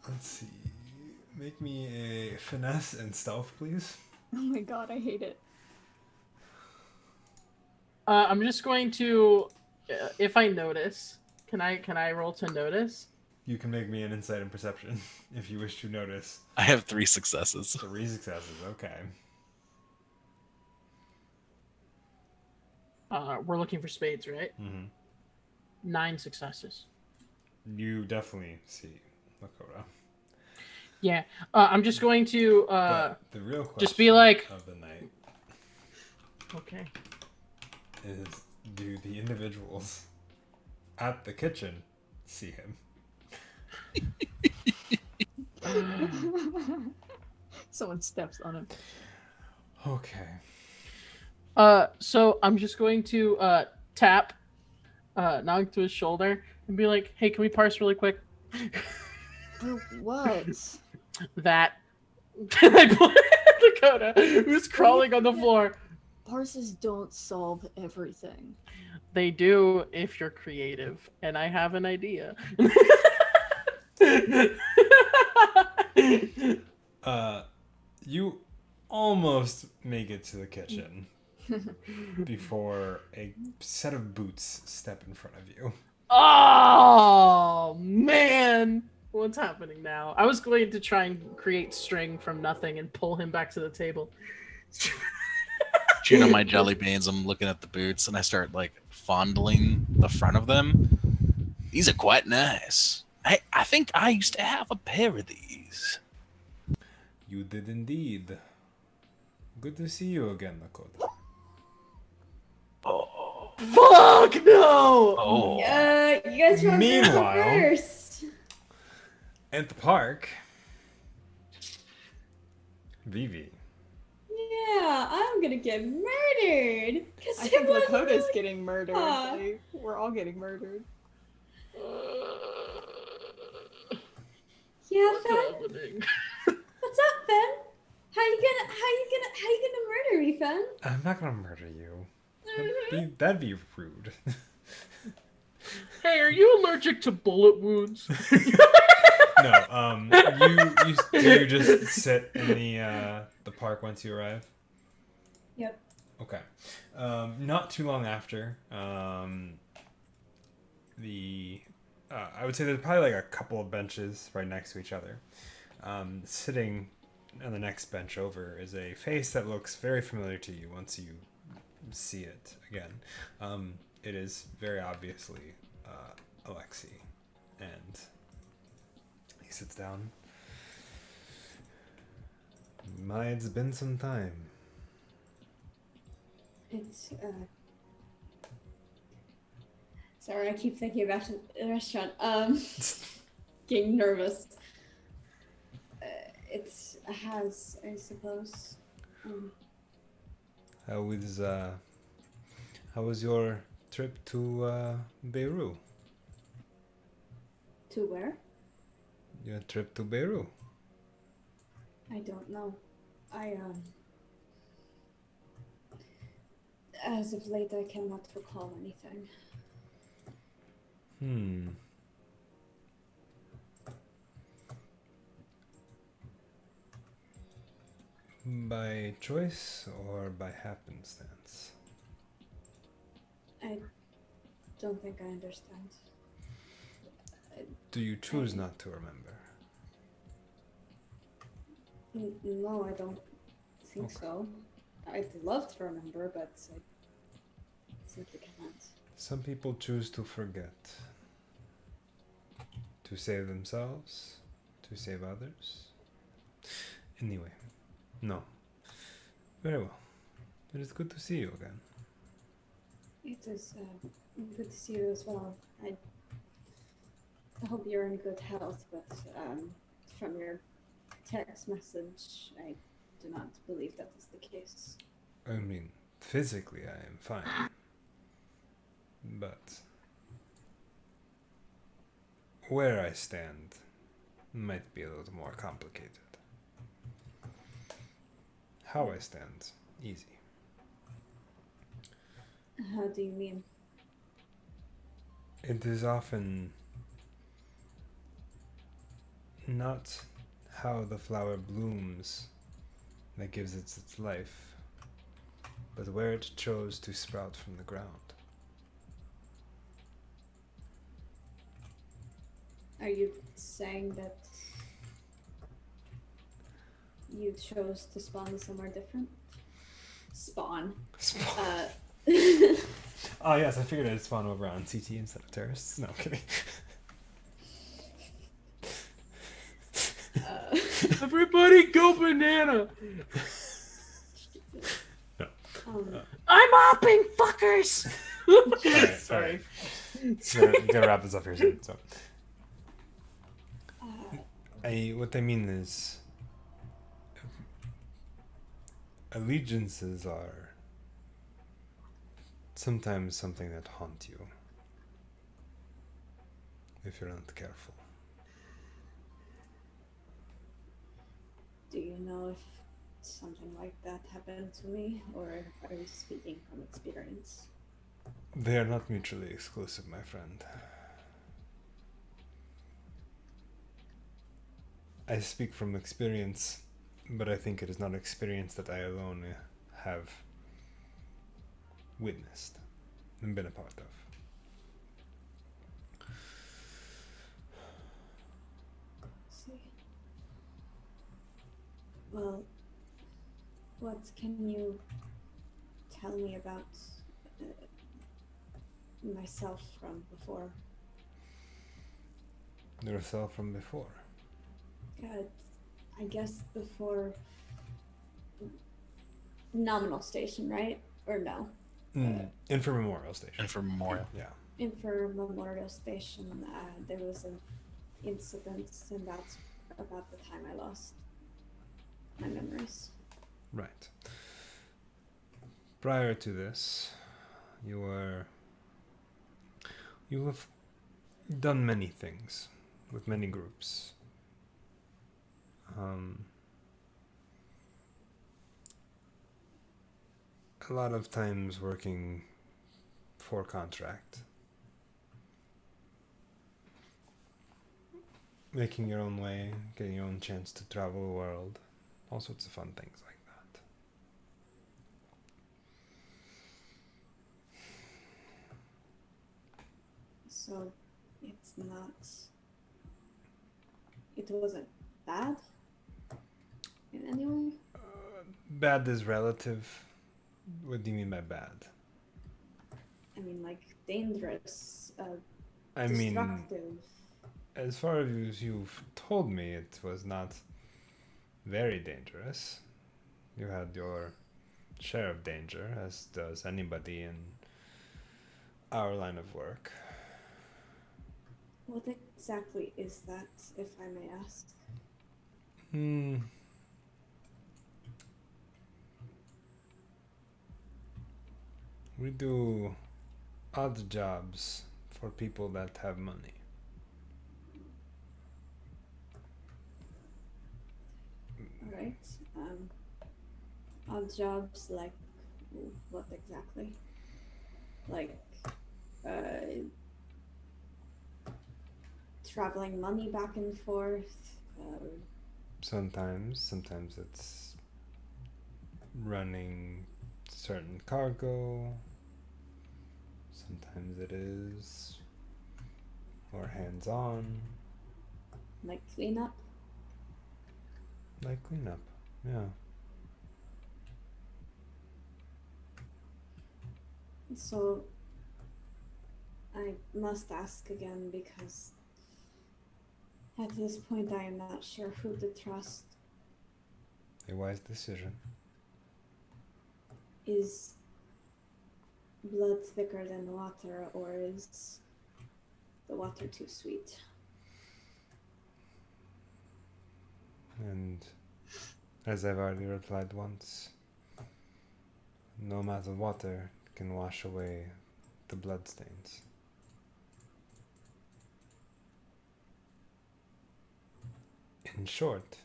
Let's see. Make me a finesse and stealth, please. Oh my god, I hate it. I'm just going to, if I notice, can I roll to notice? You can make me an insight and perception if you wish to notice. I have 3 successes. 3 successes, okay. We're looking for spades, right? Mm-hmm. 9 successes. You definitely see Lakota. Yeah, I'm just going to But the real question just be like, of the night okay, is, do the individuals at the kitchen see him? Someone steps on him. Okay. so I'm just going to tap Nog to his shoulder and be like, hey, can we parse really quick? For what? That. I put Dakota, who's crawling on the floor. Parses don't solve everything. They do if you're creative, and I have an idea. You almost make it to the kitchen before a set of boots step in front of you. Oh, man. What's happening now? I was going to try and create string from nothing and pull him back to the table. Chewing on my jelly beans, I'm looking at the boots, and I start like fondling the front of them. These are quite nice. I think I used to have a pair of these. You did indeed. Good to see you again, Lakota. Oh. Fuck no! Oh. You guys want to go Meanwhile- first? At the park, Vivi. Yeah, I'm gonna get murdered. Cause I think it wasn't Lakota's really getting murdered. fun. Like, we're all getting murdered. Yeah, What's Ben. happening? What's up, Ben? How you gonna murder me, Ben? I'm not gonna murder you. That'd be rude. Hey, are you allergic to bullet wounds? No, you just sit in the park once you arrive? Yep. Okay. Not too long after, I would say there's probably like a couple of benches right next to each other. Sitting on the next bench over is a face that looks very familiar to you once you see it again. It is very obviously Alexei, and he sits down. It's been some time. It's Sorry, I keep thinking about the restaurant. Getting nervous. It has, I suppose. How was your trip to Beirut? To where? Your trip to Beirut. I don't know. As of late, I cannot recall anything. By choice or by happenstance? I don't think I understand. Do you choose not to remember? No, I don't think Okay. so. I'd love to remember, but I simply cannot. Some people choose to forget. To save themselves, to save others. Anyway, no. Very well. It is good to see you again. It is good to see you as well. I hope you're in good health, but from your text message, I do not believe that is the case. I mean, physically I am fine. But where I stand might be a little more complicated. How I stand, easy. How do you mean? It is often not how the flower blooms that gives it its life, but where it chose to sprout from the ground. Are you saying that you chose to spawn somewhere different? Spawn. Oh yes, I figured I'd spawn over on CT instead of terrorists. No, I'm kidding. Everybody go banana! um, I'm hopping, fuckers! Alright, Sorry. Gotta wrap this up here soon. So, what I mean is, allegiances are sometimes something that haunt you if you're not careful. do you know if something like that happened to me, or are you speaking from experience? They are not mutually exclusive, my friend. I speak from experience, but I think it is not experience that I alone have witnessed and been a part of. See. Well, what can you tell me about myself from before? Yourself from before. I guess before nominal station, right? Or no? Infer Memorial Station. And for Memorial. Yeah. Infer Memorial Station, there was an incident, and that's about the time I lost my memories. Right. Prior to this, you have done many things with many groups. A lot of times working for contract. Making your own way, getting your own chance to travel the world. All sorts of fun things like that. So it wasn't bad in any way? Bad is relative. What do you mean by bad? I mean, like, dangerous, I mean, destructive. as far as you've told me, it was not very dangerous. You had your share of danger, as does anybody in our line of work. What exactly is that, if I may ask? We do odd jobs for people that have money. Alright. Odd jobs, like, what exactly? Like, traveling money back and forth? Sometimes it's running certain cargo. Sometimes it is more hands-on. Like cleanup? Like cleanup, yeah. So, I must ask again because at this point I am not sure who to trust. A wise decision. Is blood thicker than water, or is the water too sweet? And as I've already replied once, no amount of water can wash away the bloodstains. In short,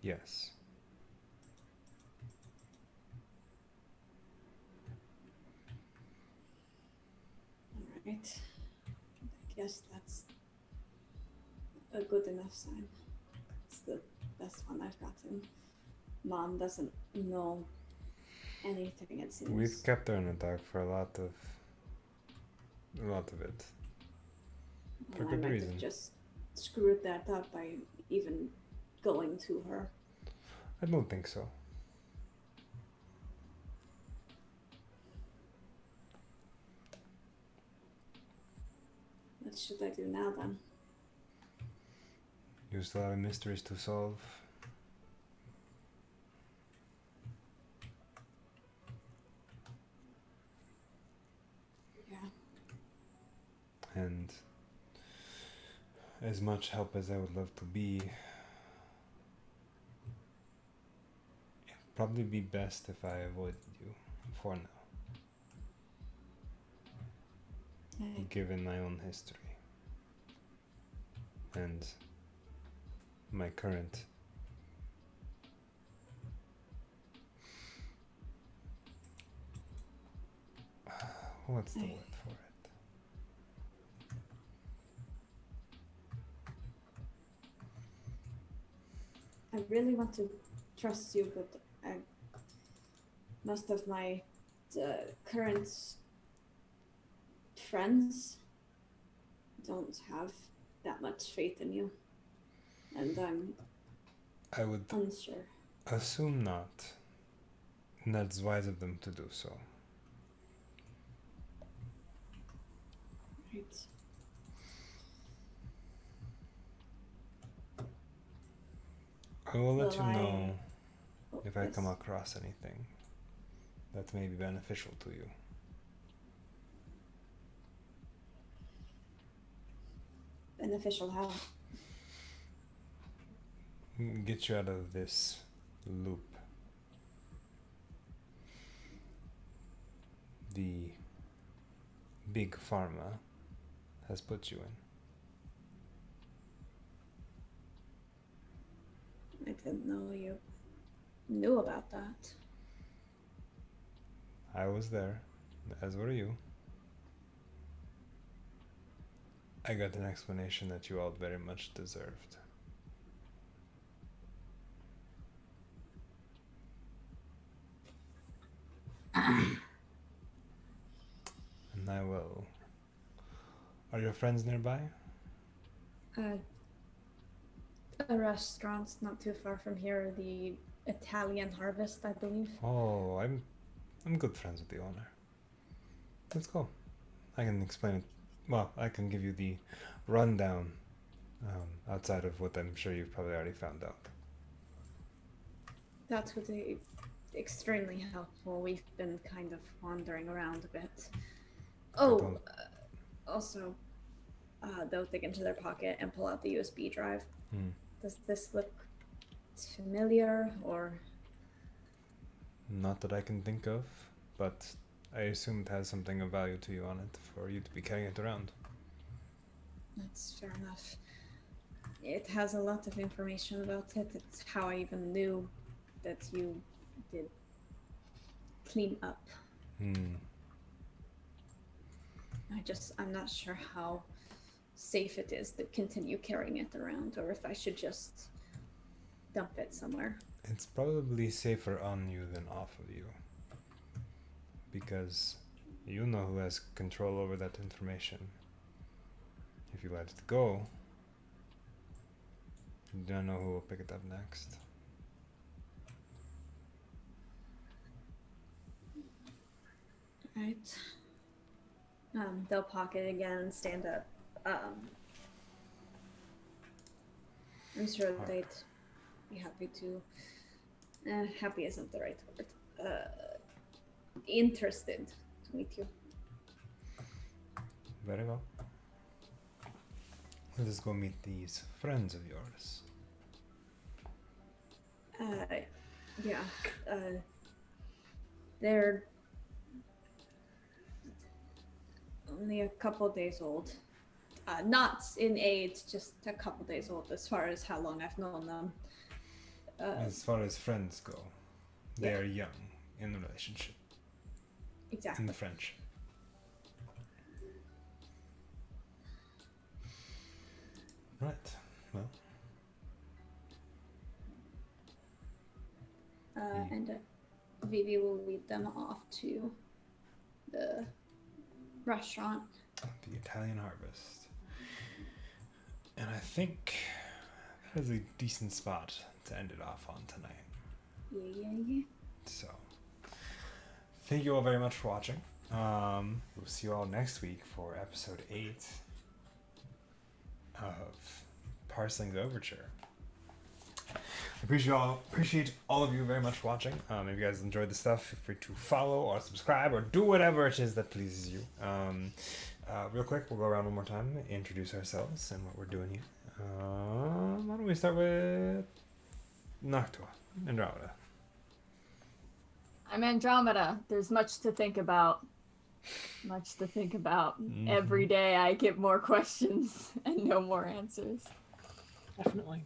yes. Alright. I guess that's a good enough sign. It's the best one I've gotten. Mom doesn't know anything, it seems. We've kept her in the dark for a lot of it. For And I good might reason. have just screwed that up by even going to her. I don't think so. What should I do now then? You still have mysteries to solve. Yeah. And as much help as I would love to be, it'd probably be best if I avoided you for now, given my own history and my current what's the word for it? I really want to trust you, but most of my current friends don't have that much faith in you, and I'm I would unsure. assume not. And that's wise of them to do so. Right. I will let Will you know Oh, if I yes. come across anything that may be beneficial to you. Beneficial how? Get you out of this loop. The big pharma has put you in. I didn't know you knew about that. I was there, as were you. I got an explanation that you all very much deserved. And I will. Are your friends nearby? A restaurant not too far from here, the Italian Harvest, I believe. Oh, I'm good friends with the owner. Let's go. I can explain it. Well, I can give you the rundown outside of what I'm sure you've probably already found out. That would be extremely helpful. We've been kind of wandering around a bit. Oh, also, they'll dig into their pocket and pull out the USB drive. Does this look familiar, or? Not that I can think of, but I assume it has something of value to you on it for you to be carrying it around. That's fair enough. It has a lot of information about it. It's how I even knew that you did clean up. I'm not sure how safe it is to continue carrying it around, or if I should just dump it somewhere. It's probably safer on you than off of you, because you know who has control over that information. If you let it go, you don't know who will pick it up next. Right. They'll pocket again and stand up. I'm sure they'd be happy to. Happy isn't the right word. interested to meet you. Very well. Let us go meet these friends of yours. Yeah. They're only a couple days old. Not in age, just a couple days old as far as how long I've known them. As far as friends go, they Yeah. are young in the relationship, in Exactly. the friendship. Right. Well, And Vivi will lead them off to the restaurant. the Italian Harvest. And I think that is a decent spot to end it off on tonight. Yeah. So, thank you all very much for watching. We'll see you all next week for episode 8 of Parselings Overture. Appreciate all of you very much for watching. If you guys enjoyed the stuff, feel free to follow or subscribe or do whatever it is that pleases you. Real quick, we'll go around one more time, introduce ourselves and what we're doing here. Why don't we start with Noctua, Andromeda. I'm Andromeda. There's much to think about. Every day I get more questions and no more answers. Definitely.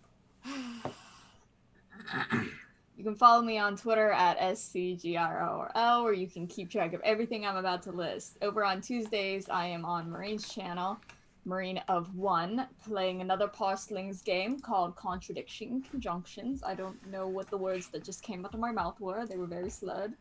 You can follow me on Twitter at SCGRORL, where you can keep track of everything I'm about to list. Over on Tuesdays, I am on Marine's channel, Marine of One, playing another Parselings game called Contradiction Conjunctions. I don't know what the words that just came out of my mouth were. They were very slurred.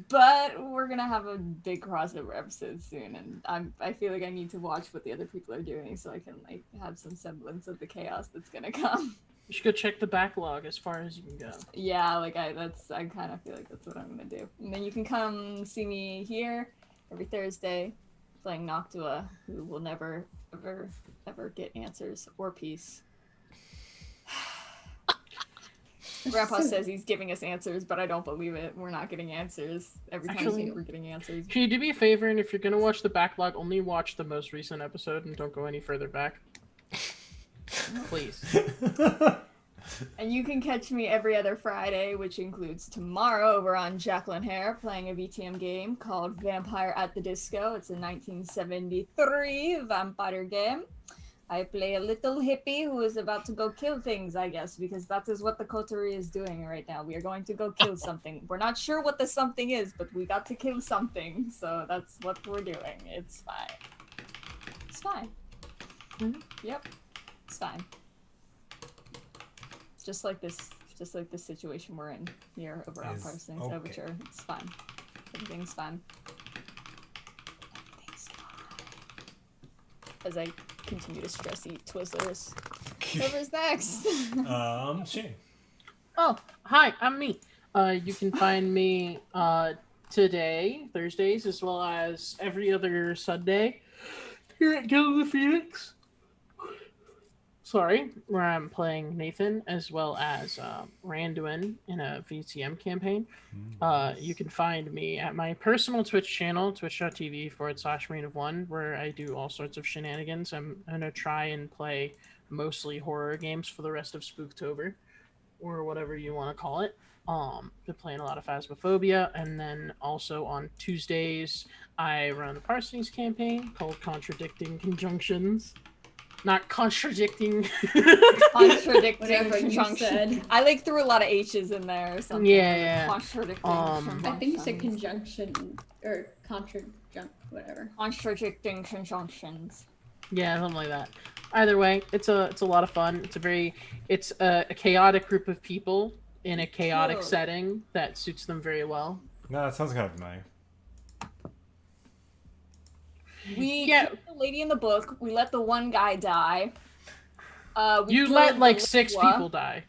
But we're gonna have a big crossover episode soon, and I feel like I need to watch what the other people are doing so I can like have some semblance of the chaos that's gonna come. You should go check the backlog as far as you can go. Yeah, like I kind of feel like that's what I'm gonna do. And then you can come see me here every Thursday, playing Noctua, who will never ever get answers or peace. Grandpa says he's giving us answers, but I don't believe it. We're not getting answers. Every time we Actually, think we're getting answers. Can you do me a favor, and if you're gonna watch the backlog, only watch the most recent episode and don't go any further back? Please. And you can catch me every other Friday, which includes tomorrow over on Jacqueline Hare, playing a VTM game called Vampire at the Disco. It's a 1973 vampire game. I play a little hippie who is about to go kill things, I guess, because that is what the coterie is doing right now. We are going to go kill something. We're not sure what the something is, but we got to kill something, so that's what we're doing. It's fine. It's fine. Mhm. Yep. It's fine. It's just like this situation we're in here over on Is Parselings okay. Overture. It's fine. Everything's fine. Everything's fine. As I continue to stress eat Twizzlers. Whoever's next? Shane. Oh, hi, I'm me. You can find me today, Thursdays, as well as every other Sunday here at Guild of the Phoenix. Sorry, where I'm playing Nathan as well as Randuin in a VTM campaign. You can find me at my personal Twitch channel, twitch.tv/Marine of One, where I do all sorts of shenanigans. I'm going to try and play mostly horror games for the rest of Spooktober, or whatever you want to call it. Been playing a lot of Phasmophobia, and then also on Tuesdays, I run a Parselings campaign called Contradicting Conjunctions. Not contradicting. Contradicting Whatever you conjunction. said. I like threw a lot of H's in there or something. Yeah. Contradicting I think you said conjunctions. conjunction or contrajunct, whatever. Contradicting conjunctions. Yeah, something like that. Either way, it's a lot of fun. It's a chaotic group of people in a chaotic Cool. setting that suits them very well. No, that sounds kind of familiar. We Yeah. killed the lady in the book. We let the one guy die. We You killed let like the 6 Lingua. people die.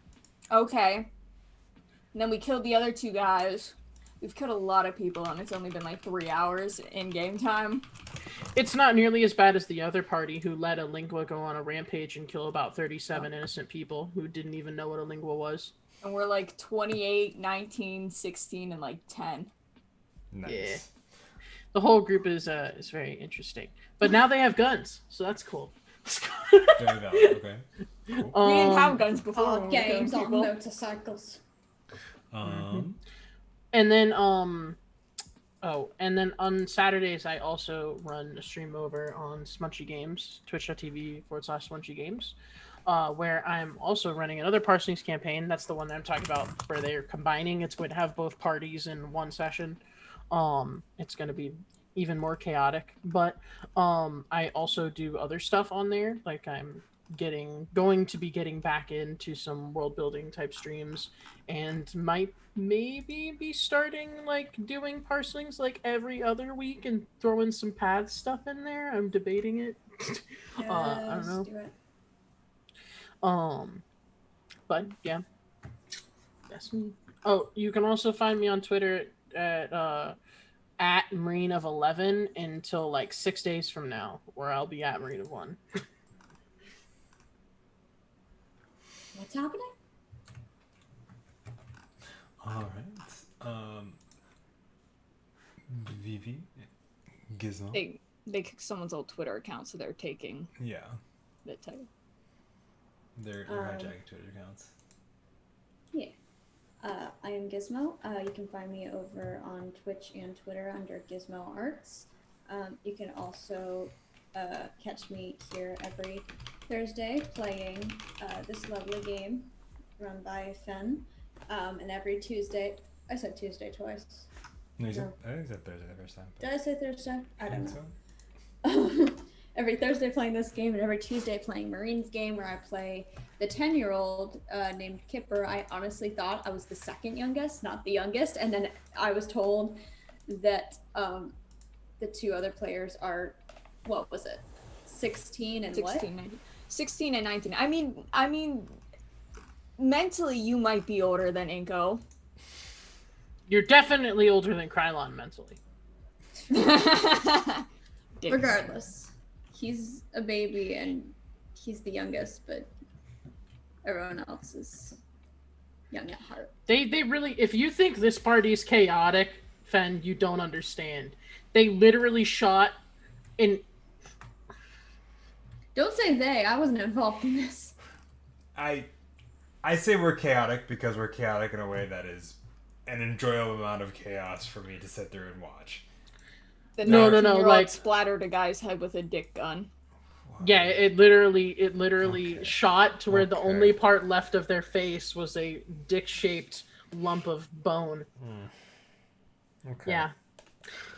Okay. And then we killed the other 2 guys. We've killed a lot of people, and it's only been like 3 hours in game time. It's not nearly as bad as the other party who let a lingua go on a rampage and kill about 37 innocent people who didn't even know what a lingua was. And we're like 28, 19, 16, and like 10. Nice. Yeah. The whole group is very interesting. But now they have guns, so that's cool. Very valid. Okay. Cool. We didn't have guns before. All when we were killing games on people. motorcycles. And then and then on Saturdays I also run a stream over on Smunchy Games, twitch.tv/Smunchy Games, where I'm also running another Parselings campaign. That's the one that I'm talking about, where they're combining. It's going to have both parties in one session. It's going to be even more chaotic, but I also do other stuff on there. Like I'm going to be getting back into some world building type streams, and might maybe be starting like doing Parselings like every other week and throwing some path stuff in there. I'm debating it. I don't know. Do it. But yeah, that's me. Oh, you can also find me on Twitter at Marine of 11 until like 6 days from now, where I'll be at Marine of 1. What's happening? All right. Vivi, Gizmo. They kicked someone's old Twitter account, so they're taking Yeah, the title. they're hijacking Twitter accounts. Yeah. I am Gizmo. You can find me over on Twitch and Twitter under Gizmo Arts. You can also catch me here every Thursday playing this lovely game run by Fen. And every Tuesday, I said Tuesday twice. No, you said, No. I think you said Thursday the first time. Did I say Thursday? I don't think know. so. Every Thursday playing this game, and every Tuesday playing Marines game, where I play the 10-year-old named Kipper. I honestly thought I was the second youngest, not the youngest, and then I was told that the two other players are, what was it, 16 and 16, what? 19. 16 and 19. I mean, mentally you might be older than Inko. You're definitely older than Krylon mentally. Regardless, he's a baby and he's the youngest, but everyone else is young at heart. They really, if you think this party's chaotic, Fen, you don't understand. They literally shot in. Don't say they. I wasn't involved in this. I say we're chaotic because we're chaotic in a way that is an enjoyable amount of chaos for me to sit through and watch. The No, 19-year-old like- splattered a guy's head with a dick gun. Yeah, it literally Okay. shot to where the Okay. only part left of their face was a dick-shaped lump of bone. Okay. Yeah.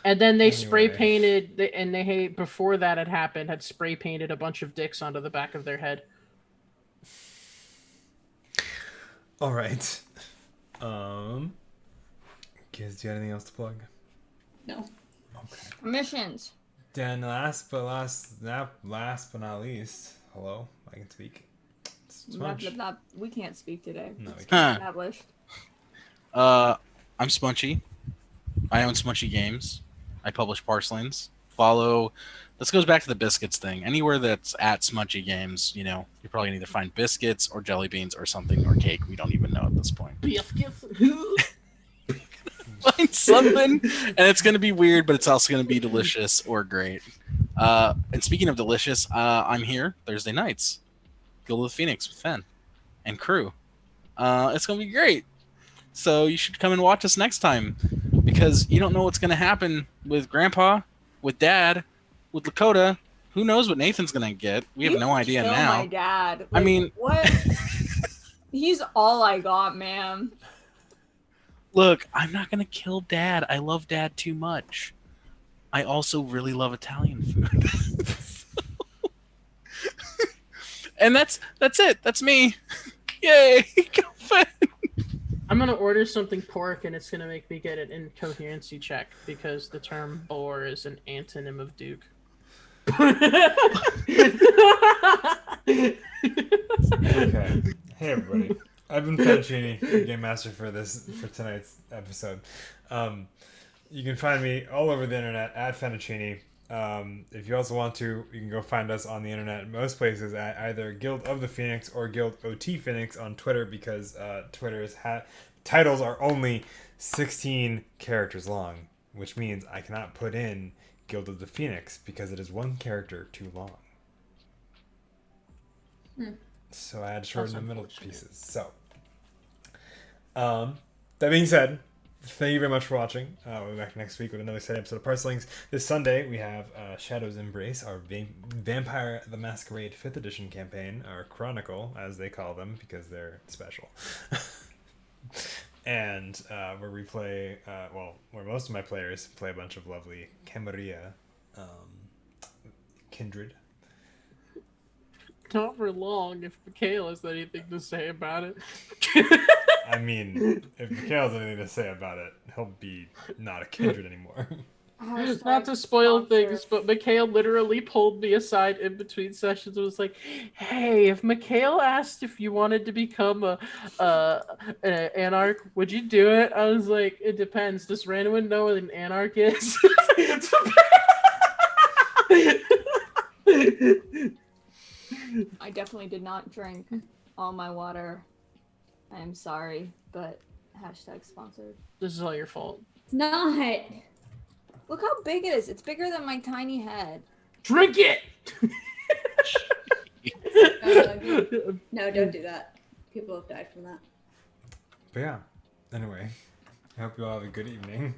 And then they spray Anyway. painted, before that had happened, had spray painted a bunch of dicks onto the back of their head. All right. Giz, do you have anything else to plug? No. Okay. Missions. Then last but not least, hello, I can speak. Blah, blah, blah. We can't speak today. No, we It's can't. established. I'm Smunchy. I own Smunchy Games. I publish Parselings. Follow. This goes back to the biscuits thing. Anywhere that's at Smunchy Games, you know, you're probably gonna either find biscuits or jelly beans or something or cake. We don't even know at this point. Find something, and it's gonna be weird, but it's also gonna be delicious or great. And speaking of delicious, I'm here Thursday nights. Guild of the Phoenix with Fen and crew. It's gonna be great. So you should come and watch us next time, because you don't know what's gonna happen with Grandpa, with Dad, with Lakota. Who knows what Nathan's gonna get? We have You no idea kill now. My dad. I mean- what? He's all I got, man. Look, I'm not gonna kill Dad. I love Dad too much. I also really love Italian food. And that's it. That's me. Yay! Go Fen. I'm gonna order something pork, and it's gonna make me get an incoherency check because the term boar is an antonym of Duke. Okay. Hey everybody. I've been Fettuccine, your game master for tonight's episode. You can find me all over the internet at Fettuccine. If you also want to, you can go find us on the internet, most places, at either Guild of the Phoenix or Guild OT Phoenix on Twitter, because Twitter's titles are only 16 characters long, which means I cannot put in Guild of the Phoenix because it is one character too long. So I had to shorten the middle pieces. So, that being said, thank you very much for watching. We'll be back next week with another exciting episode of Parselings. This Sunday, we have Shadow's Embrace, our Vampire the Masquerade 5th edition campaign, our Chronicle, as they call them, because they're special. And where we play, where most of my players play a bunch of lovely Camarilla kindred. Not for long if Mikhail has anything to say about it. I mean, if Mikhail has anything to say about it, he'll be not a kindred anymore. Not to spoil things, but Mikhail literally pulled me aside in between sessions and was like, "Hey, if Mikhail asked if you wanted to become an anarch, would you do it?" I was like, "It depends. Does Ranwin know what an anarch is?" I definitely did not drink all my water. I am sorry, but hashtag sponsored. This is all your fault. It's not. Look how big it is. It's bigger than my tiny head. Drink it! No, don't do that. People have died from that. But yeah, anyway, I hope you all have a good evening.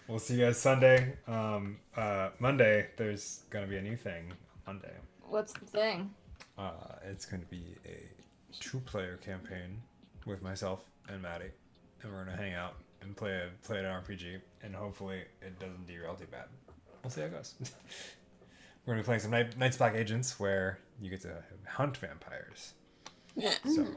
We'll see you guys Sunday. Monday, there's going to be a new thing on Monday. What's the thing? It's going to be a 2-player campaign with myself and Maddie, and we're going to hang out and play an RPG, and hopefully it doesn't derail too bad. We'll see how it goes. We're going to be playing some Night's Black Agents, where you get to hunt vampires. So...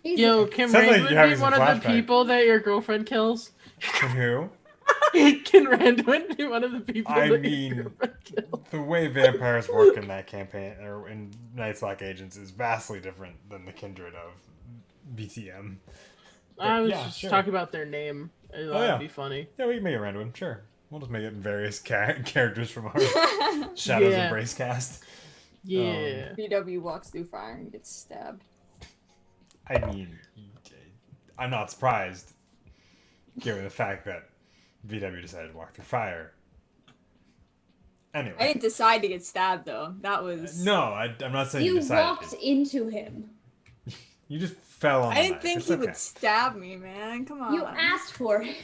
Yo, can Sounds like Ranwin you're having be some one of the flashback. people that your girlfriend kills? Can who? Can Ranwin be one of the people I that mean, your girlfriend kills? the way vampires work in that campaign, or in Night's Black Agents, is vastly different than the kindred of BTM. I was yeah, just sure. talking about their name. I thought it'd be funny. Yeah, we can make it random, sure. We'll just make it various characters from our Shadow's Yeah. Embrace cast. Yeah. BW walks through fire and gets stabbed. I mean, I'm not surprised, given the fact that VW decided to walk through fire. Anyway. I didn't decide to get stabbed though. That was No, I'm not saying you You decided walked to. into him. You just fell on I the didn't knife. think It's he okay. would stab me, man. Come on. You asked for it.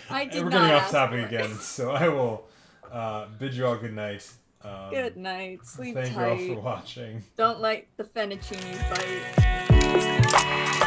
I did We're not getting off ask topic for it. again, so I will bid you all good night. Good night. Sleep Thank tight. you all for watching. Don't let the fettuccine bite.